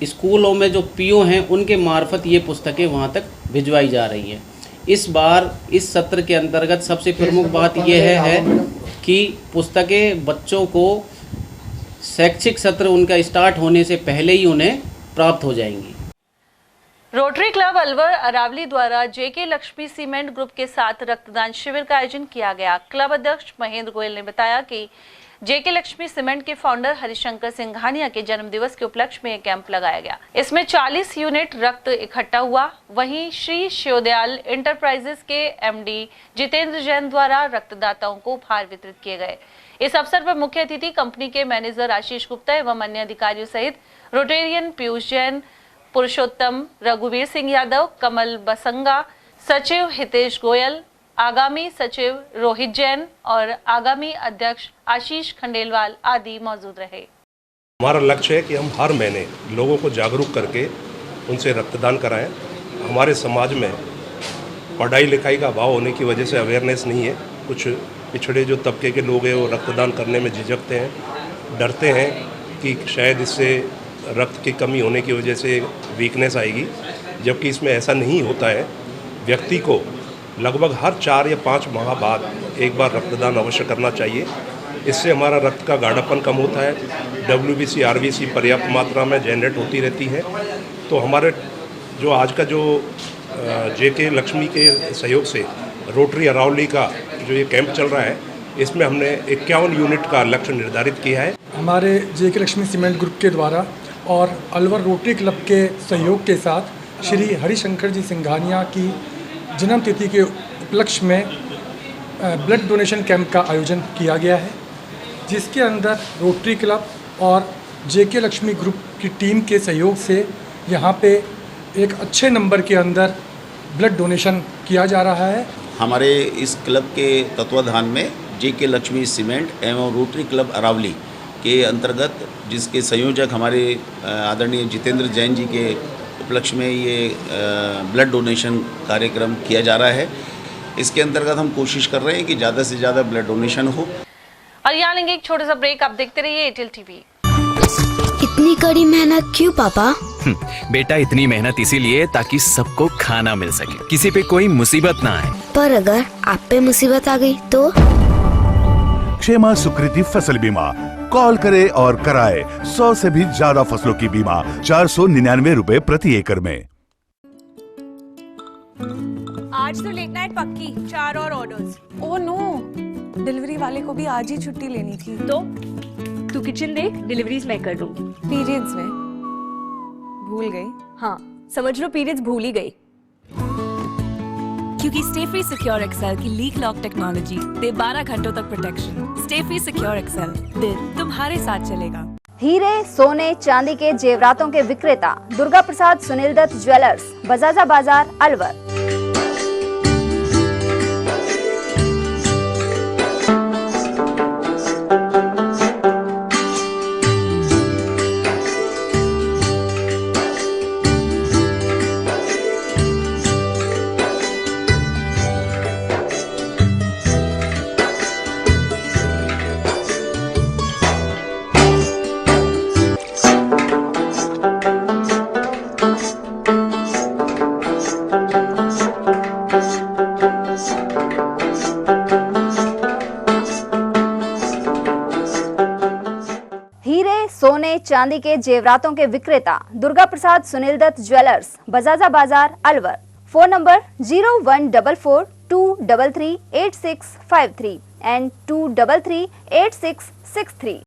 स्कूलों में जो पीओ हैं उनके मार्फत ये पुस्तकें वहाँ तक भिजवाई जा रही हैं। इस बार इस सत्र के अंतर्गत सबसे प्रमुख बात यह है कि पुस्तकें बच्चों को शैक्षिक सत्र उनका स्टार्ट होने से पहले ही उन्हें प्राप्त हो जाएंगी। रोटरी क्लब अलवर अरावली द्वारा जेके लक्ष्मी सीमेंट ग्रुप के साथ रक्तदान शिविर का आयोजन किया गया। क्लब अध्यक्ष महेंद्र गोयल ने बताया कि जेके लक्ष्मी सीमेंट के फाउंडर हरिशंकर सिंघानिया के जन्म दिवस के उपलक्ष्य में एक कैंप लगाया गया। इसमें 40 यूनिट रक्त इकट्ठा हुआ। वहीं श्री शिवदयाल इंटरप्राइजेस के एमडी जितेंद्र जैन द्वारा रक्तदाताओं को उपहार वितरित किए गए। इस अवसर पर मुख्य अतिथि कंपनी के मैनेजर आशीष गुप्ता एवं अन्य अधिकारियों सहित रोटेरियन पीयूष जैन, पुरुषोत्तम, रघुवीर सिंह यादव, कमल बसंगा, सचिव हितेश गोयल, आगामी सचिव रोहित जैन और आगामी अध्यक्ष आशीष खंडेलवाल आदि मौजूद रहे। हमारा लक्ष्य है कि हम हर महीने लोगों को जागरूक करके उनसे रक्तदान कराएं। हमारे समाज में पढ़ाई लिखाई का अभाव होने की वजह से अवेयरनेस नहीं है। कुछ पिछड़े जो तबके के लोग हैं वो रक्तदान करने में झिझकते हैं, डरते हैं कि शायद इससे रक्त की कमी होने की वजह से वीकनेस आएगी, जबकि इसमें ऐसा नहीं होता है। व्यक्ति को लगभग हर 4 या 5 माह बाद एक बार रक्तदान अवश्य करना चाहिए। इससे हमारा रक्त का गाढ़ापन कम होता है, WBC RBC पर्याप्त मात्रा में जनरेट होती रहती है। तो हमारे जो आज का जो जेके लक्ष्मी के सहयोग से रोटरी अरावली का जो ये कैंप चल रहा है, इसमें हमने 51 यूनिट का लक्ष्य निर्धारित किया है। हमारे जेके लक्ष्मी सीमेंट ग्रुप के द्वारा और अलवर रोटरी क्लब के सहयोग के साथ श्री हरिशंकर जी सिंघानिया की जन्मतिथि के उपलक्ष्य में ब्लड डोनेशन कैंप का आयोजन किया गया है, जिसके अंदर रोटरी क्लब और जेके लक्ष्मी ग्रुप की टीम के सहयोग से यहाँ पे एक अच्छे नंबर के अंदर ब्लड डोनेशन किया जा रहा है। हमारे इस क्लब के तत्वाधान में जेके लक्ष्मी सीमेंट एवं रोटरी क्लब अरावली के अंतर्गत, जिसके संयोजक हमारे आदरणीय जितेंद्र जैन जी के उपलक्ष्य में ये ब्लड डोनेशन कार्यक्रम किया जा रहा है। इसके अंतर्गत हम कोशिश कर रहे हैं कि ज़्यादा से ज़्यादा ब्लड डोनेशन हो। और यहाँ लेंगे एक छोटा सा ब्रेक, आप देखते रहिए एयरटेल टीवी। इतनी कड़ी मेहनत क्यों पापा? बेटा इतनी मेहनत इसीलिए ताकि सबको खाना मिल सके, किसी पे कोई मुसीबत ना आए। पर अगर आप पे मुसीबत आ गई तो? क्षेमा सुकृति फसल बीमा, कॉल करे और कराए 100 से भी ज्यादा फसलों की बीमा 499 रुपए प्रति एकड़ में। आज तो लेट नाइट पक्की, 4 और ऑर्डर्स। ओह नो, डिलीवरी वाले को भी आज ही छुट्टी लेनी थी। तो तू किचन देख, डिलीवरीज मैं कर लूंगी। पीरियड्स में भूल गई। हाँ समझ लो, पीरियड्स भूल ही गई। क्योंकि स्टे फ्री सिक्योर एक्सेल की लीक लॉक टेक्नोलॉजी दे 12 घंटों तक protection. Stayfree secure XL, दिल तुम्हारे साथ चलेगा। हीरे, सोने, चांदी के जेवरातों के विक्रेता दुर्गा प्रसाद सुनील दत्त ज्वेलर्स, बजाजा बाजार, अलवर। सोने चांदी के जेवरातों के विक्रेता दुर्गा प्रसाद सुनील दत्त ज्वेलर्स, बजाजा बाजार, Alwar. Phone number 0144233863 and 2338663।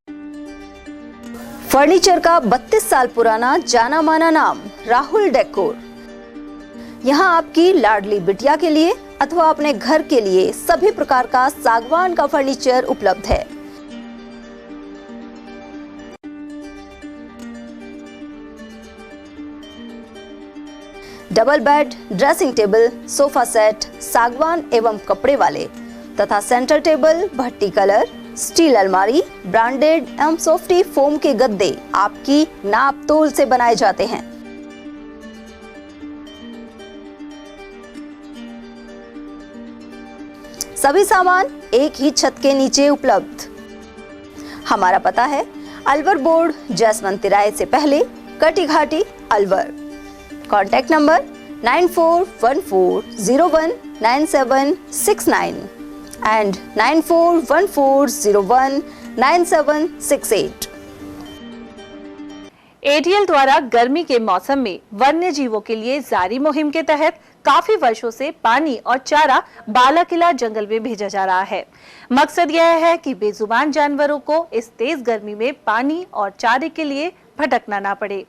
Furniture का 32 साल पुराना जाना माना नाम राहुल डेकोर। यहाँ आपकी लाडली बिटिया के लिए अथवा अपने घर के लिए सभी प्रकार का सागवान का फर्नीचर उपलब्ध है। Double bed, dressing table, sofa set सागवान एवं कपड़े वाले तथा सेंटर टेबल, भट्टी कलर, स्टील अलमारी, ब्रांडेड एवं सॉफ्टी फोम के गद्दे आपकी नाप तोल से बनाए जाते हैं। सभी सामान एक ही छत के नीचे उपलब्ध। हमारा पता है अलवर बोर्ड, जसवंत तिराहे से पहले, Kati Ghati, Alwar. Contact number 9414019769 and 9414019768। ATL द्वारा गर्मी के मौसम में वन्य जीवों के लिए जारी मुहिम के तहत काफी वर्षों से पानी और चारा बालाकिला जंगल में भेजा जा रहा है। मकसद यह है कि बेजुबान जानवरों को इस तेज गर्मी में पानी और चारे के लिए भटकना ना पड़े।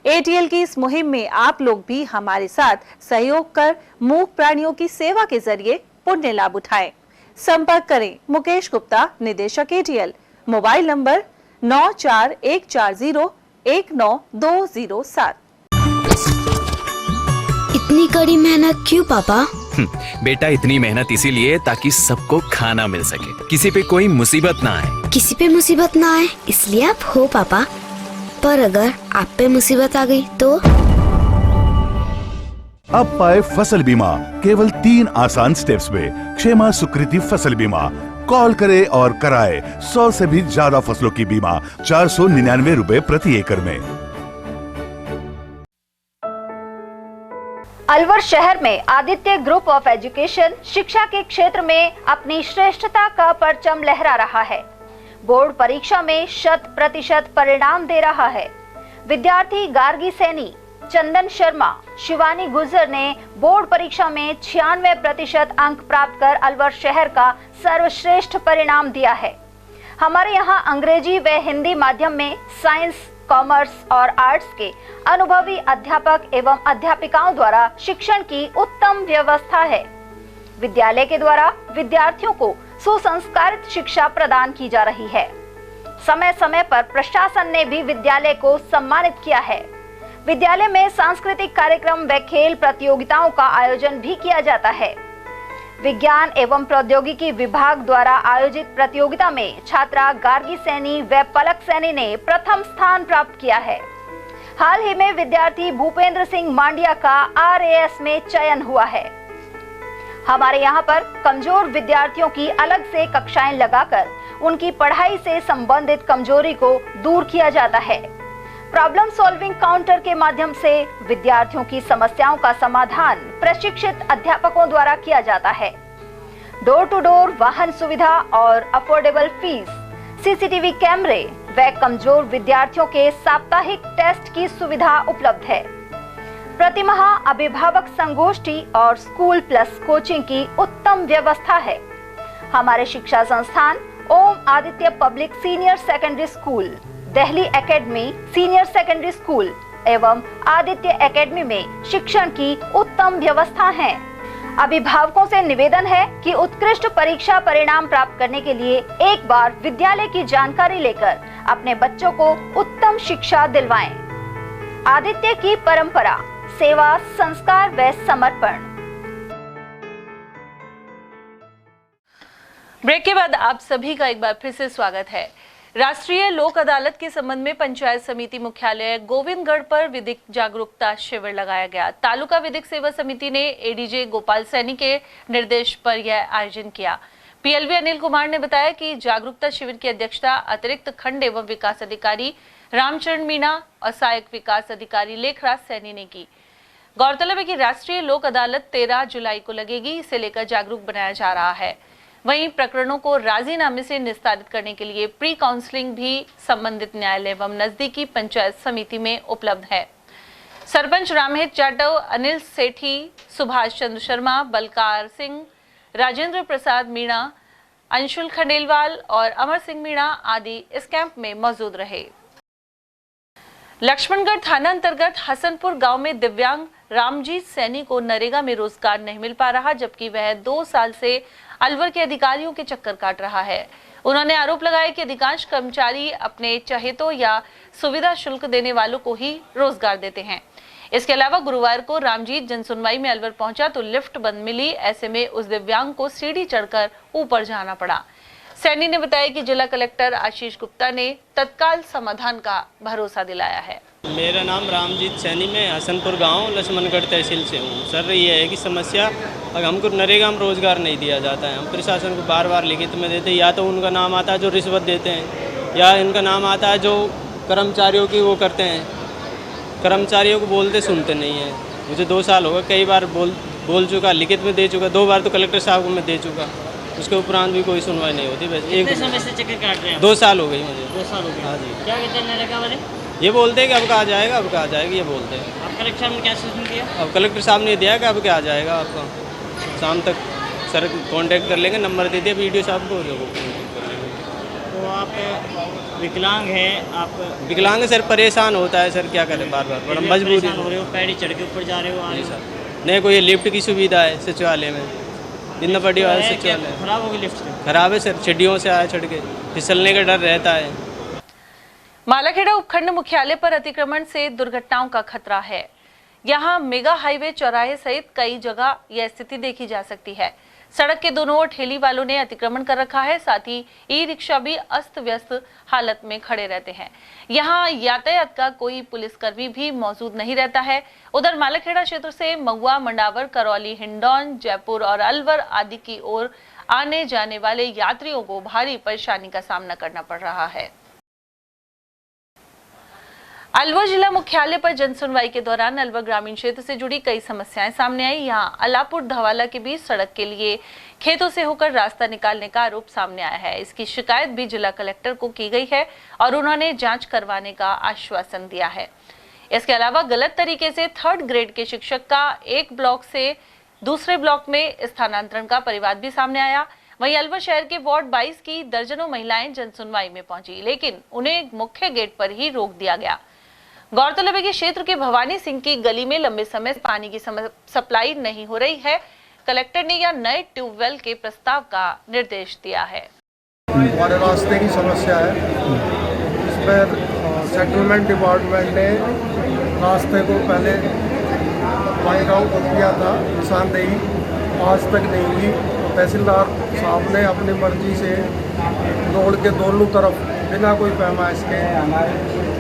एटीएल की इस मुहिम में आप लोग भी हमारे साथ सहयोग कर मूक प्राणियों की सेवा के जरिए पुण्य लाभ उठाएं। संपर्क करें मुकेश गुप्ता, निदेशक एटीएल, मोबाइल नंबर 9414019207। इतनी कड़ी मेहनत क्यों पापा? बेटा इतनी मेहनत इसीलिए ताकि सबको खाना मिल सके, किसी पे कोई मुसीबत ना आए। किसी पे मुसीबत ना आए इसलिए आप हो पापा, पर अगर आप पे मुसीबत आ गई तो? अब पाए फसल बीमा केवल 3 आसान स्टेप्स में। क्षेमा सुकृति फसल बीमा। कॉल करे और कराए 100 से भी ज्यादा फसलों की बीमा 499 रुपए प्रति एकड़ में। अलवर शहर में आदित्य ग्रुप ऑफ एजुकेशन शिक्षा के क्षेत्र में अपनी श्रेष्ठता का परचम लहरा रहा है। बोर्ड परीक्षा में 100% परिणाम दे रहा है। विद्यार्थी गार्गी सैनी, चंदन शर्मा, शिवानी गुर्जर ने बोर्ड परीक्षा में 96% अंक प्राप्त कर अलवर शहर का सर्वश्रेष्ठ परिणाम दिया है। हमारे यहाँ अंग्रेजी व हिंदी माध्यम में साइंस, कॉमर्स और आर्ट्स के अनुभवी अध्यापक एवं अध्यापिकाओं द्वारा शिक्षण की उत्तम व्यवस्था है। विद्यालय के द्वारा विद्यार्थियों को सुसंस्कारित शिक्षा प्रदान की जा रही है। समय समय पर प्रशासन ने भी विद्यालय को सम्मानित किया है। विद्यालय में सांस्कृतिक कार्यक्रम व खेल प्रतियोगिताओं का आयोजन भी किया जाता है। विज्ञान एवं प्रौद्योगिकी विभाग द्वारा आयोजित प्रतियोगिता में छात्रा गार्गी सैनी व पलक सैनी ने प्रथम स्थान प्राप्त किया है। हाल ही में विद्यार्थी भूपेंद्र सिंह मांडिया का RAS में चयन हुआ है। हमारे यहाँ पर कमजोर विद्यार्थियों की अलग से कक्षाएं लगाकर उनकी पढ़ाई से संबंधित कमजोरी को दूर किया जाता है। प्रॉब्लम सॉल्विंग काउंटर के माध्यम से विद्यार्थियों की समस्याओं का समाधान प्रशिक्षित अध्यापकों द्वारा किया जाता है। डोर टू डोर वाहन सुविधा और अफोर्डेबल फीस, CCTV कैमरे व कमजोर विद्यार्थियों के साप्ताहिक टेस्ट की सुविधा उपलब्ध है। प्रतिमाह अभिभावक संगोष्ठी और स्कूल प्लस कोचिंग की उत्तम व्यवस्था है। हमारे शिक्षा संस्थान Om Aditya public senior secondary school, Delhi academy senior secondary school एवं आदित्य एकेडमी में शिक्षण की उत्तम व्यवस्था है। अभिभावकों से निवेदन है कि उत्कृष्ट परीक्षा परिणाम प्राप्त करने के लिए एक बार विद्यालय की जानकारी लेकर अपने बच्चों को उत्तम शिक्षा दिलवाएं। आदित्य की परंपरा, सेवा, संस्कार व समर्पण। ब्रेक के बाद आप सभी का एक बार फिर से स्वागत है। राष्ट्रीय लोक अदालत के संबंध में पंचायत समिति मुख्यालय गोविंदगढ़ पर विधिक जागरूकता शिविर लगाया गया। तालुका विधिक सेवा समिति ने एडीजे गोपाल सैनी के निर्देश पर यह आयोजन किया। पीएलवी अनिल कुमार ने बताया कि जागरूकता शिविर की अध्यक्षता अतिरिक्त खंड एवं विकास अधिकारी रामचरण मीणा और सहायक विकास अधिकारी लेखराज सैनी ने की। गौरतलब है कि राष्ट्रीय लोक अदालत 13 जुलाई को लगेगी, इसे लेकर जागरूक बनाया जा रहा है। वहीं प्रकरणों को राजीनामे से निस्तारित करने के लिए प्री काउंसलिंग भी संबंधित न्यायालय एवं नजदीकी पंचायत समिति में उपलब्ध है। सरपंच रामहेत जाटव, अनिल सेठी, सुभाष चंद्र शर्मा, बलकार सिंह, राजेंद्र प्रसाद मीणा, अंशुल खंडेलवाल और अमर सिंह मीणा आदि इस कैंप में मौजूद रहे। लक्ष्मणगढ़ थाना अंतर्गत हसनपुर गांव में दिव्यांग रामजीत सैनी को नरेगा में रोजगार नहीं मिल पा रहा, जबकि वह 2 साल से अलवर के अधिकारियों के चक्कर काट रहा है। उन्होंने आरोप लगाया कि अधिकांश कर्मचारी अपने चहेतों या सुविधा शुल्क देने वालों को ही रोजगार देते हैं। इसके अलावा गुरुवार को रामजीत जनसुनवाई में अलवर पहुंचा तो लिफ्ट बंद मिली। ऐसे में उस दिव्यांग को सीढ़ी चढ़कर ऊपर जाना पड़ा। सैनी ने बताया कि जिला कलेक्टर आशीष गुप्ता ने तत्काल समाधान का भरोसा दिलाया है। मेरा नाम रामजीत सैनी, मैं हसनपुर गांव लक्ष्मणगढ़ तहसील से हूं। सर ये है कि समस्या, अगर हमको नरेगा में रोजगार नहीं दिया जाता है, हम प्रशासन को बार बार लिखित में देते हैं। या तो उनका नाम आता है जो रिश्वत देते हैं, या इनका नाम आता है जो कर्मचारियों की वो करते हैं। कर्मचारियों को बोलते सुनते नहीं हैं। मुझे 2 साल हो गए, कई बार बोल चुका, लिखित में दे चुका, 2 बार तो कलेक्टर साहब को मैं दे चुका, उसके उपरांत भी कोई सुनवाई नहीं होती। वैसे एक समय से चक्कर काट रहे हैं? 2 साल हो गई मुझे। 2 साल हो गए। हाँ जी। क्या कहते हैं नरेगा वाले? ये बोलते हैं कि अब कहा जाएगा, अब कहा जाएगा, ये बोलते हैं। अब कलेक्टर साहब ने क्या सूचना दिया? अब कलेक्टर साहब ने दिया कि अब क्या आ जाएगा आपका, शाम तक सर कांटेक्ट कर लेंगे, नंबर दे दिया वीडियो साहब को, तो आप विकलांग हैं? आप विकलांग सर परेशान होता है सर, क्या करें, बार बार बड़ा मजबूरी हो रहे हो, पैड़ी चढ़ के ऊपर जा रहे हो, आ रहे हो? नहीं, कोई लिफ्ट की सुविधा है सचिवालय में, इतना बड़ी वाला सचिवालय खराब होगी लिफ्ट? खराब है सर, सीढ़ियों से आया चढ़ के, फिसलने का डर रहता है। मालाखेड़ा उपखंड मुख्यालय पर अतिक्रमण से दुर्घटनाओं का खतरा है। यहाँ मेगा हाईवे चौराहे सहित कई जगह यह स्थिति देखी जा सकती है। सड़क के दोनों ओर ठेली वालों ने अतिक्रमण कर रखा है, साथ ही ई रिक्शा भी अस्त व्यस्त हालत में खड़े रहते हैं। यहाँ यातायात का कोई पुलिसकर्मी भी मौजूद नहीं रहता है। उधर मालाखेड़ा क्षेत्र से महुआ, मंडावर, करौली, हिंडौन, जयपुर और अलवर आदि की ओर आने जाने वाले यात्रियों को भारी परेशानी का सामना करना पड़ रहा है। अलवर जिला मुख्यालय पर जनसुनवाई के दौरान अलवर ग्रामीण क्षेत्र से जुड़ी कई समस्याएं सामने आई। यहां अलापुर धवाला के बीच सड़क के लिए खेतों से होकर रास्ता निकालने का आरोप सामने आया है। इसकी शिकायत भी जिला कलेक्टर को की गई है और उन्होंने जांच करवाने का आश्वासन दिया है। इसके अलावा गलत तरीके से 3rd ग्रेड के शिक्षक का एक ब्लॉक से दूसरे ब्लॉक में स्थानांतरण का परिवाद भी सामने आया। वहीं अलवर शहर के वार्ड 22 की दर्जनों महिलाएं जनसुनवाई में पहुंची, लेकिन उन्हें मुख्य गेट पर ही रोक दिया गया। गौरतलब है कि क्षेत्र के भवानी सिंह की गली में लंबे समय से पानी की सप्लाई नहीं हो रही है। कलेक्टर ने यह नए ट्यूबवेल के प्रस्ताव का निर्देश दिया है। हमारे रास्ते की समस्या है, इस पर सेटलमेंट डिपार्टमेंट ने रास्ते को पहले पॉइंट आउट किया था, निशानदेही आज तक नहीं हुई। तहसीलदार साहब ने अपनी मर्जी से रोड के दोनों तरफ बिना कोई पैमाइश के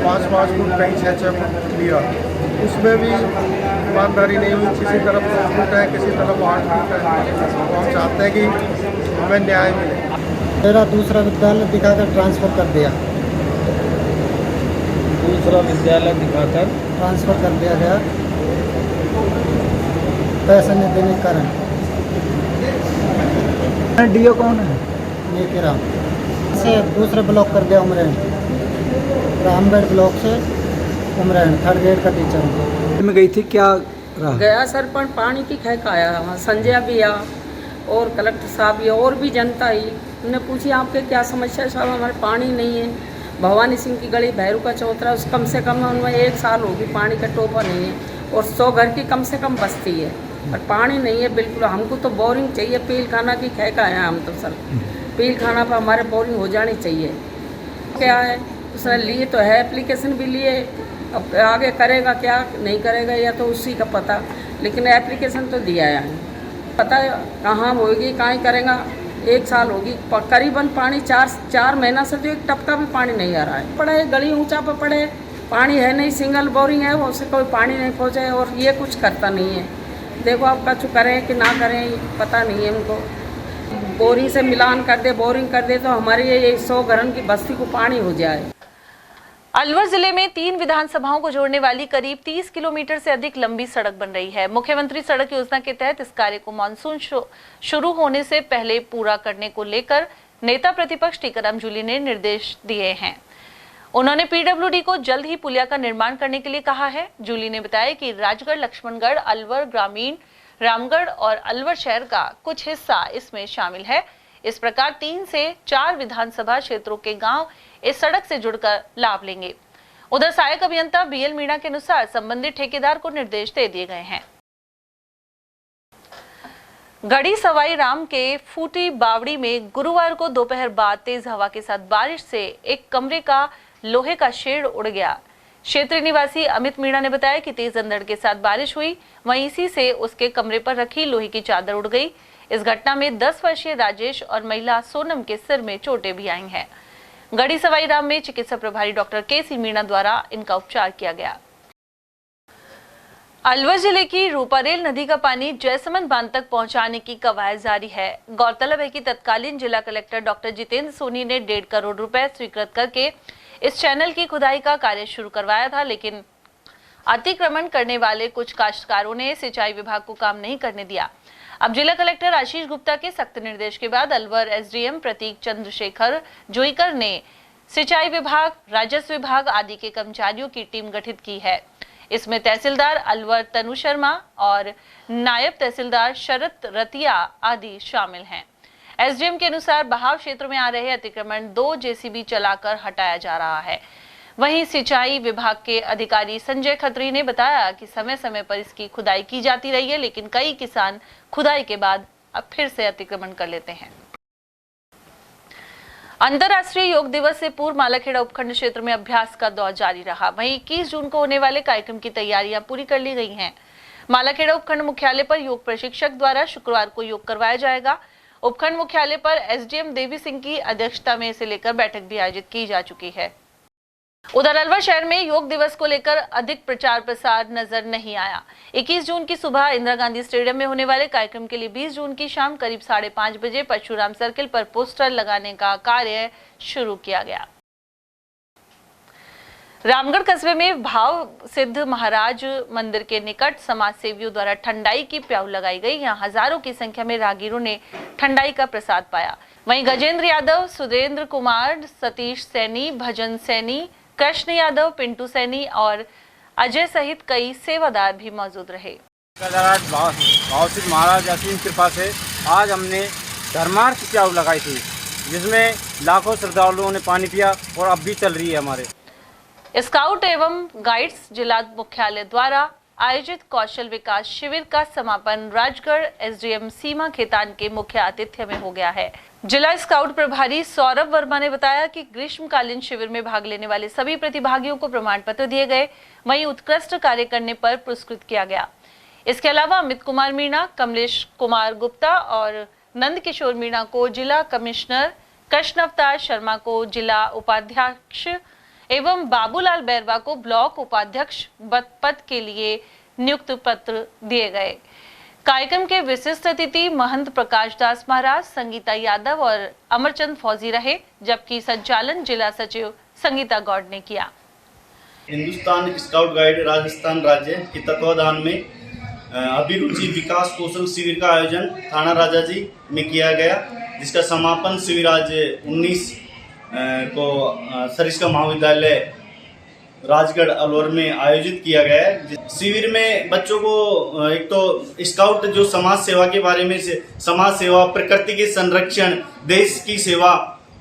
5-5 फुट कहीं 6-6 फुट लिया, उसमें भी ईमानदारी नहीं हुई। किसी तरफ 2 फुट है, किसी तरफ 8 फुट है। तो हम चाहते हैं कि हमें न्याय मिले। मेरा दूसरा विद्यालय दिखाकर ट्रांसफ़र कर दिया, दूसरा विद्यालय दिखाकर ट्रांसफ़र कर दिया गया पैसे नहीं देने के कारण। डीओ कौन है? नेकेराम से दूसरे ब्लॉक कर दिया उमरैन, रामगढ़ ब्लॉक से उमरैन 3rd ग्रेड का टीचर में गई थी। क्या रहा? गया सरपंच पानी की खैक आया, वहाँ संजय भी आया और कलेक्टर साहब भी और भी जनता ही। उन्होंने पूछी आपके क्या समस्या है? साहब हमारे पानी नहीं है। भवानी सिंह की गली भैरू का चौतरा, उस कम से कम उनमें 1 साल होगी पानी का टोपा नहीं है और 100 घर की कम से कम बस्ती है। पर पानी नहीं है बिल्कुल। हमको तो बोरिंग चाहिए, पील खाना की खै का है हम तो सर, पील खाना पर हमारे बोरिंग हो जानी चाहिए। क्या है उसने लिए तो है, एप्लीकेशन भी लिए, अब आगे करेगा क्या नहीं करेगा या तो उसी का पता, लेकिन एप्लीकेशन तो दिया है। पता है कहाँ होगी कहाँ करेगा, 1 साल होगी करीबन। पानी 4 महीना से तो एक टपका भी पानी नहीं आ रहा है। पड़े गली ऊंचा पर पड़े, पानी है नहीं, सिंगल बोरिंग है, उससे कोई पानी नहीं पहुँचे और ये कुछ करता नहीं है। देखो आप कछु करें कि ना करें पता नहीं है उनको। बोरिंग से मिलान कर दे, बोरिंग कर दे तो हमारी ये 100 घरों की बस्ती को पानी हो जाए। अलवर जिले में 3 विधानसभाओं को जोड़ने वाली करीब 30 किलोमीटर से अधिक लंबी सड़क बन रही है। मुख्यमंत्री सड़क योजना के तहत इस कार्य को मानसून शुरू होने से पहले पूरा करने को लेकर नेता प्रतिपक्ष टीकाराम जूली ने निर्देश दिए हैं। उन्होंने पीडब्ल्यूडी को जल्द ही पुलिया का निर्माण करने के लिए कहा है। जूली ने बताया कि राजगढ़, लक्ष्मणगढ़, अलवर ग्रामीण, रामगढ़ और अलवर शहर का कुछ हिस्सा इसमें शामिल है। इस प्रकार 3 से 4 विधानसभा क्षेत्रों के गांव इस सड़क से जुड़कर लाभ लेंगे। उधर सहायक अभियंता बीएल मीणा के अनुसार संबंधित ठेकेदार को निर्देश दे दिए गए हैं। गढ़ी सवाई राम के फूटी बावड़ी में गुरुवार को दोपहर बाद तेज हवा के साथ बारिश से एक कमरे का लोहे का शेड उड़ गया। क्षेत्रीय निवासी अमित मीणा ने बताया कि तेज अंधड़ के साथ बारिश हुई, वहीं इसी से उसके कमरे पर रखी लोहे की चादर उड़ गई। इस घटना में 10 वर्षीय राजेश और महिला सोनम के सिर में चोटें भी आई हैं। गढ़ी सवाई राम में चिकित्सा प्रभारी डॉक्टर के.सी. मीणा द्वारा इनका उपचार किया गया। अलवर जिले की रूपारेल नदी का पानी जयसमंद बांध तक पहुंचाने की कवायद जारी है। गौरतलब है कि तत्कालीन जिला कलेक्टर डॉक्टर जितेंद्र सोनी ने 1.5 करोड़ रुपए स्वीकृत करके इस चैनल की खुदाई का कार्य शुरू करवाया था, लेकिन अतिक्रमण करने वाले कुछ काश्तकारों ने सिंचाई विभाग को काम नहीं करने दिया। अब जिला कलेक्टर आशीष गुप्ता के सख्त निर्देश के बाद अलवर एसडीएम प्रतीक चंद्रशेखर जोईकर ने सिंचाई विभाग, राजस्व विभाग आदि के कर्मचारियों की टीम गठित की है। इसमें तहसीलदार अलवर तनु शर्मा और नायब तहसीलदार शरद रतिया आदि शामिल हैं। एसडीएम के अनुसार बहाव क्षेत्र में आ रहे अतिक्रमण 2 जेसीबी चलाकर हटाया जा रहा है। वहीं सिंचाई विभाग के अधिकारी संजय खत्री ने बताया कि समय समय पर इसकी खुदाई की जाती रही है, लेकिन कई किसान खुदाई के बाद अब फिर से अतिक्रमण कर लेते हैं। अंतर्राष्ट्रीय योग दिवस से पूर्व मालाखेड़ा उपखंड क्षेत्र में अभ्यास का दौर जारी रहा। वहीं 21 जून को होने वाले कार्यक्रम की तैयारियां पूरी कर ली गई हैं। मालाखेड़ा उपखंड मुख्यालय पर योग प्रशिक्षक द्वारा शुक्रवार को योग करवाया जाएगा। उपखंड मुख्यालय पर एसडीएम देवी सिंह की अध्यक्षता में इसे लेकर बैठक भी आयोजित की जा चुकी है। उधर अलवर शहर में योग दिवस को लेकर अधिक प्रचार प्रसार नजर नहीं आया। 21 जून की सुबह इंदिरा गांधी स्टेडियम में होने वाले कार्यक्रम के लिए 20 जून की शाम करीब 5:30 बजे परशुराम सर्किल पर पोस्टर लगाने का कार्य शुरू किया गया। रामगढ़ कस्बे में भाव सिद्ध महाराज मंदिर के निकट समाज सेवियों द्वारा ठंडाई की प्याऊ लगाई गई। यहाँ हजारों की संख्या में राहगीरों ने ठंडाई का प्रसाद पाया। वहीं गजेंद्र यादव, सुरेंद्र कुमार, सतीश सैनी, भजन सैनी, कृष्ण यादव, पिंटू सैनी और अजय सहित कई सेवादार भी मौजूद रहे। भाव सिद्ध महाराज असीम कृपा से आज हमने धर्मार्थ प्याऊ लगाई थी, जिसमें लाखों श्रद्धालुओं ने पानी पिया और अब भी चल रही है। हमारे स्काउट एवं गाइड्स जिला मुख्यालय द्वारा आयोजित कौशल विकास शिविर का समापन राजगढ़ एसडीएम सीमा खेतान के मुख्य आतिथ्य में हो गया है। जिला स्काउट प्रभारी सौरभ वर्मा ने बताया कि ग्रीष्मकालीन शिविर में भाग लेने वाले सभी प्रतिभागियों को प्रमाण पत्र दिए गए, वहीं उत्कृष्ट कार्य करने पर पुरस्कृत किया गया। इसके अलावा अमित कुमार मीणा, कमलेश कुमार गुप्ता और नंद किशोर मीणा को जिला कमिश्नर, कृष्ण अवतार शर्मा को जिला उपाध्यक्ष एवं बाबूलाल बैरवा को ब्लॉक उपाध्यक्ष पद के लिए नियुक्त पत्र दिए गए। कार्यक्रम के विशिष्ट अतिथि महंत प्रकाश दास महाराज, संगीता यादव और अमरचंद फौजी रहे, जबकि संचालन जिला सचिव संगीता गौड़ ने किया। हिंदुस्तान स्काउट गाइड राजस्थान राज्य के तत्वाधान में अभिरुचि विकास कौशल शिविर का आयोजन थाना राजाजी में किया गया, जिसका समापन शिविर आज 19 को सरिस्का महाविद्यालय राजगढ़ अलवर में आयोजित किया गया है। शिविर में बच्चों को एक तो स्काउट जो समाज सेवा के बारे में समाज सेवा, प्रकृति के संरक्षण, देश की सेवा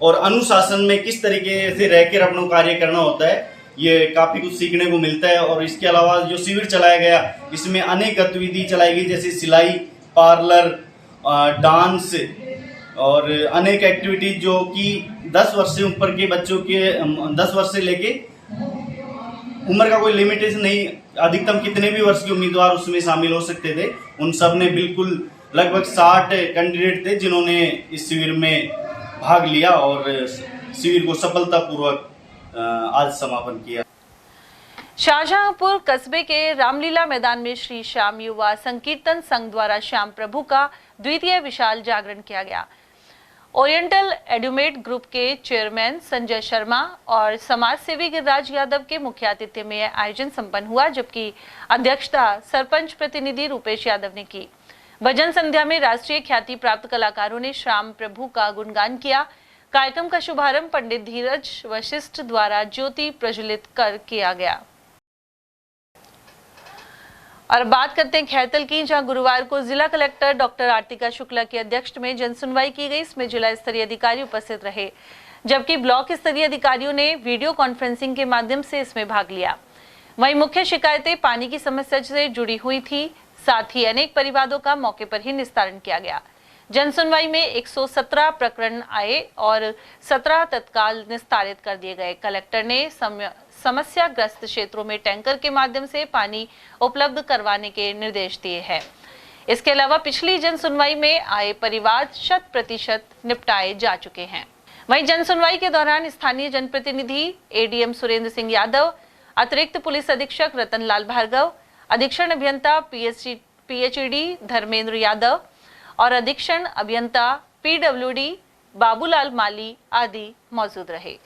और अनुशासन में किस तरीके से रहकर अपना कार्य करना होता है, ये काफ़ी कुछ सीखने को मिलता है। और इसके अलावा जो शिविर चलाया गया इसमें अनेक गतिविधि चलाई गई, जैसे सिलाई, पार्लर, डांस और अनेक एक्टिविटी जो कि 10 वर्ष से ऊपर के बच्चों के 10 वर्ष से लेके उम्र का कोई लिमिटेशन नहीं, अधिकतम कितने भी वर्ष के उम्मीदवार उसमें शामिल हो सकते थे। उन सब ने बिल्कुल लगभग 60 कैंडिडेट थे जिन्होंने इस शिविर में भाग लिया और शिविर को सफलतापूर्वक आज समापन किया। शाहजहांपुर कस्बे के रामलीला मैदान में श्री श्याम युवा संकीर्तन संघ द्वारा श्याम प्रभु का द्वितीय विशाल जागरण किया गया। ओरिएंटल एडुमेट ग्रुप के चेयरमैन संजय शर्मा और समाज सेवी गिरिराज यादव के मुख्य आतिथ्य में आयोजन संपन्न हुआ, जबकि अध्यक्षता सरपंच प्रतिनिधि रूपेश यादव ने की। भजन संध्या में राष्ट्रीय ख्याति प्राप्त कलाकारों ने श्याम प्रभु का गुणगान किया। कार्यक्रम का शुभारंभ पंडित धीरज वशिष्ठ द्वारा ज्योति प्रज्वलित कर किया गया। और बात करते हैं खैरतल की, जहां गुरुवार को जिला कलेक्टर डॉक्टर आरतिका शुक्ला की अध्यक्षता में जनसुनवाई की गई। इसमें जिला स्तरीय अधिकारी उपस्थित रहे, जबकि ब्लॉक स्तरीय अधिकारियों ने वीडियो कॉन्फ्रेंसिंग के माध्यम से इसमें भाग लिया। वहीं मुख्य शिकायतें पानी की समस्या से जुड़ी हुई थी, साथ ही अनेक परिवादों का मौके पर ही निस्तारण किया गया। जनसुनवाई में 117 प्रकरण आए और 17 तत्काल निस्तारित कर दिए गए। कलेक्टर ने समस्याग्रस्त क्षेत्रों में टैंकर के माध्यम से पानी उपलब्ध करवाने के निर्देश दिए हैं। इसके अलावा पिछली जनसुनवाई में आए परिवाद 100% निपटाए जा चुके हैं। वहीं जनसुनवाई के दौरान स्थानीय जनप्रतिनिधि एडीएम सुरेंद्र सिंह यादव, अतिरिक्त पुलिस अधीक्षक रतनलाल भार्गव, अधीक्षण अभियंता पीएचडी धर्मेंद्र यादव और अधीक्षण अभियंता पीडब्ल्यूडी बाबूलाल माली आदि मौजूद रहे।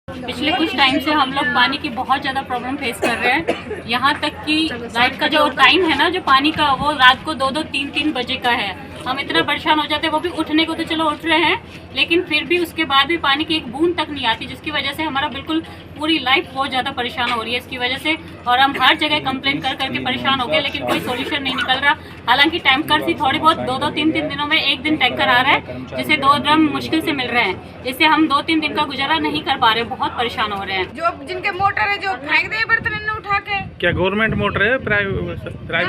पिछले कुछ टाइम से हम लोग पानी की बहुत ज़्यादा प्रॉब्लम फेस कर रहे हैं। यहाँ तक कि रात का जो टाइम है ना, जो पानी का, वो रात को 2-2, 3-3 बजे का है। हम इतना परेशान हो जाते हैं। वो भी उठने को तो चलो उठ रहे हैं, लेकिन फिर भी उसके बाद भी पानी की एक बूंद तक नहीं आती, जिसकी वजह से हमारा बिल्कुल पूरी लाइफ बहुत ज़्यादा परेशान हो रही है इसकी वजह से। और हम हर जगह कंप्लेन कर करके परेशान हो गए, लेकिन कोई सोल्यूशन नहीं निकल रहा। हालांकि टैंकर से थोड़ी बहुत 2-2, 3-3 दिनों में एक दिन टैंकर आ रहा है, जिसे 2 ड्रम मुश्किल से मिल रहे हैं। इससे हम 2-3 दिन का गुजारा नहीं कर पा रहे, बहुत परेशान हो रहे हैं। जो जिनके मोटर है, जो फेंक दे बर्तन इन्हें उठा के। क्या गवर्नमेंट मोटर है, प्राइवेट मोटर? सरकारी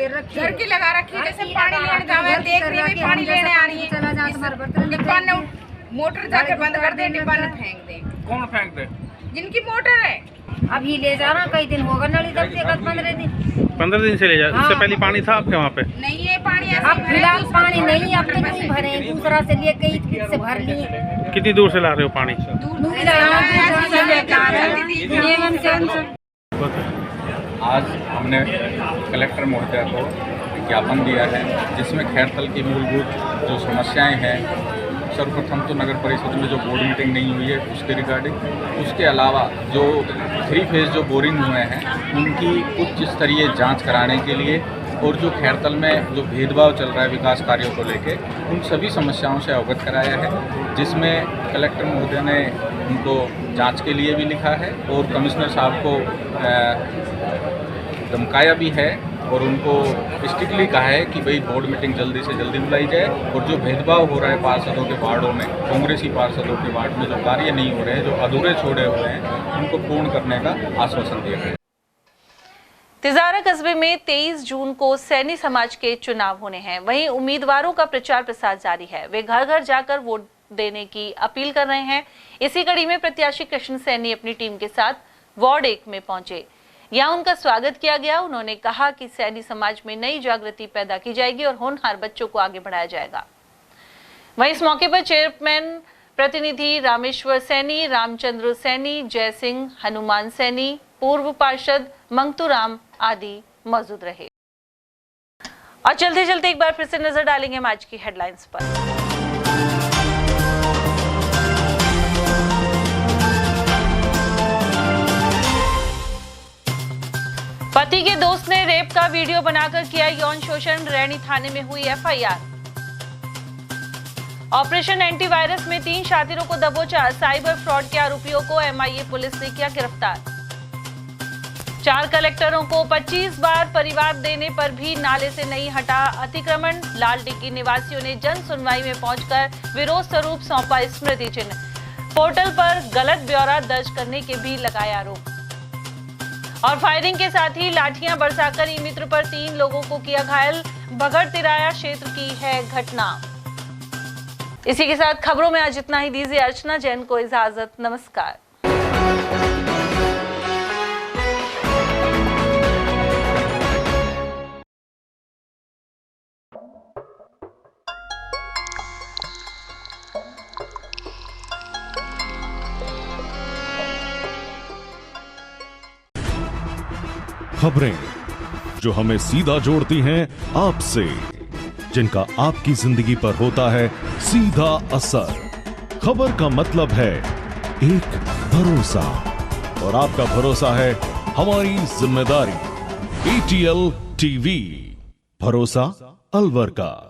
घर की लगा रखी है, जैसे पानी लेने जावे, देख रही है पानी लेने आ रही है, डिब्बा ने मोटर जाके बंद कर दे, डिब्बा ने फेंक दे। कौन फेंक दे? जिनकी मोटर है। अभी ले जा रहा, कई दिन होगा नली दब से, 15 दिन से ले जा। उससे पहले पानी था आपके वहाँ पे? नहीं, ये पानी अब फिलहाल पानी नहीं, अब तो नहीं भरे, दूसरा से लिए कई से भर लिए। कितनी दूर से ला रहे हो पानी? आज हमने कलेक्टर महोदय को ज्ञापन दिया है, जिसमें खैरतल की मूलभूत जो समस्याएं हैं, सर्वप्रथम तो नगर परिषद में जो बोर्ड मीटिंग नहीं हुई है उसके रिगार्डिंग, उसके अलावा जो 3 फेज जो बोरिंग हुए हैं उनकी उच्च स्तरीय जांच कराने के लिए, और जो खैरतल में जो भेदभाव चल रहा है विकास कार्यों को लेके, उन सभी समस्याओं से अवगत कराया है, जिसमें कलेक्टर महोदय ने उनको जांच के लिए भी लिखा है और कमिश्नर साहब को धमकाया भी है और उनको स्ट्रिक्टली कहा है कि भाई बोर्ड मीटिंग जल्दी से जल्दी बुलाई जाए, और जो भेदभाव हो रहा है पार्षदों के वार्डों में, कांग्रेसी पार्षदों के वार्ड में जो कार्य नहीं हो रहे हैं, जो अधूरे छोड़े हुए हैं, उनको पूर्ण करने का आश्वासन दिया गया। तिजारा कस्बे में 23 जून को सैनी समाज के चुनाव होने हैं। वहीं उम्मीदवारों का प्रचार प्रसार जारी है। वे घर घर जाकर वोट देने की अपील कर रहे हैं। इसी कड़ी में प्रत्याशी कृष्ण सैनी अपनी टीम के साथ वार्ड 1 में पहुंचे। यहाँ उनका स्वागत किया गया। उन्होंने कहा कि सैनी समाज में नई जागृति पैदा की जाएगी और होनहार बच्चों को आगे बढ़ाया जाएगा। वहीं इस मौके पर चेयरमैन प्रतिनिधि रामेश्वर सैनी, रामचंद्र सैनी, जय सिंह, हनुमान सैनी, पूर्व पार्षद मंगतूराम आदि मौजूद रहे। और चलते चलते एक बार फिर से नजर डालेंगे हम आज की हेडलाइंस पर। पति के दोस्त ने रेप का वीडियो बनाकर किया यौन शोषण, रैनी थाने में हुई एफआईआर। ऑपरेशन एंटीवायरस में 3 शातिरों को दबोचा, साइबर फ्रॉड के आरोपियों को एमआईए पुलिस ने किया गिरफ्तार। 4 कलेक्टरों को 25 बार परिवार देने पर भी नाले से नहीं हटा अतिक्रमण। लाल डिग्गी निवासियों ने जन सुनवाई में पहुंचकर विरोध स्वरूप सौंपा स्मृति चिन्ह। पोर्टल पर गलत ब्यौरा दर्ज करने के भी लगाए आरोप। और फायरिंग के साथ ही लाठियां बरसाकर ई मित्र पर 3 लोगों को किया घायल। बगड़ तिराया क्षेत्र की है घटना। इसी के साथ खबरों में आज इतना ही। दीजिए अर्चना जैन को इजाजत। नमस्कार। खबरें जो हमें सीधा जोड़ती हैं आपसे, जिनका आपकी जिंदगी पर होता है सीधा असर। खबर का मतलब है एक भरोसा, और आपका भरोसा है हमारी जिम्मेदारी। ATL TV, भरोसा अलवर का।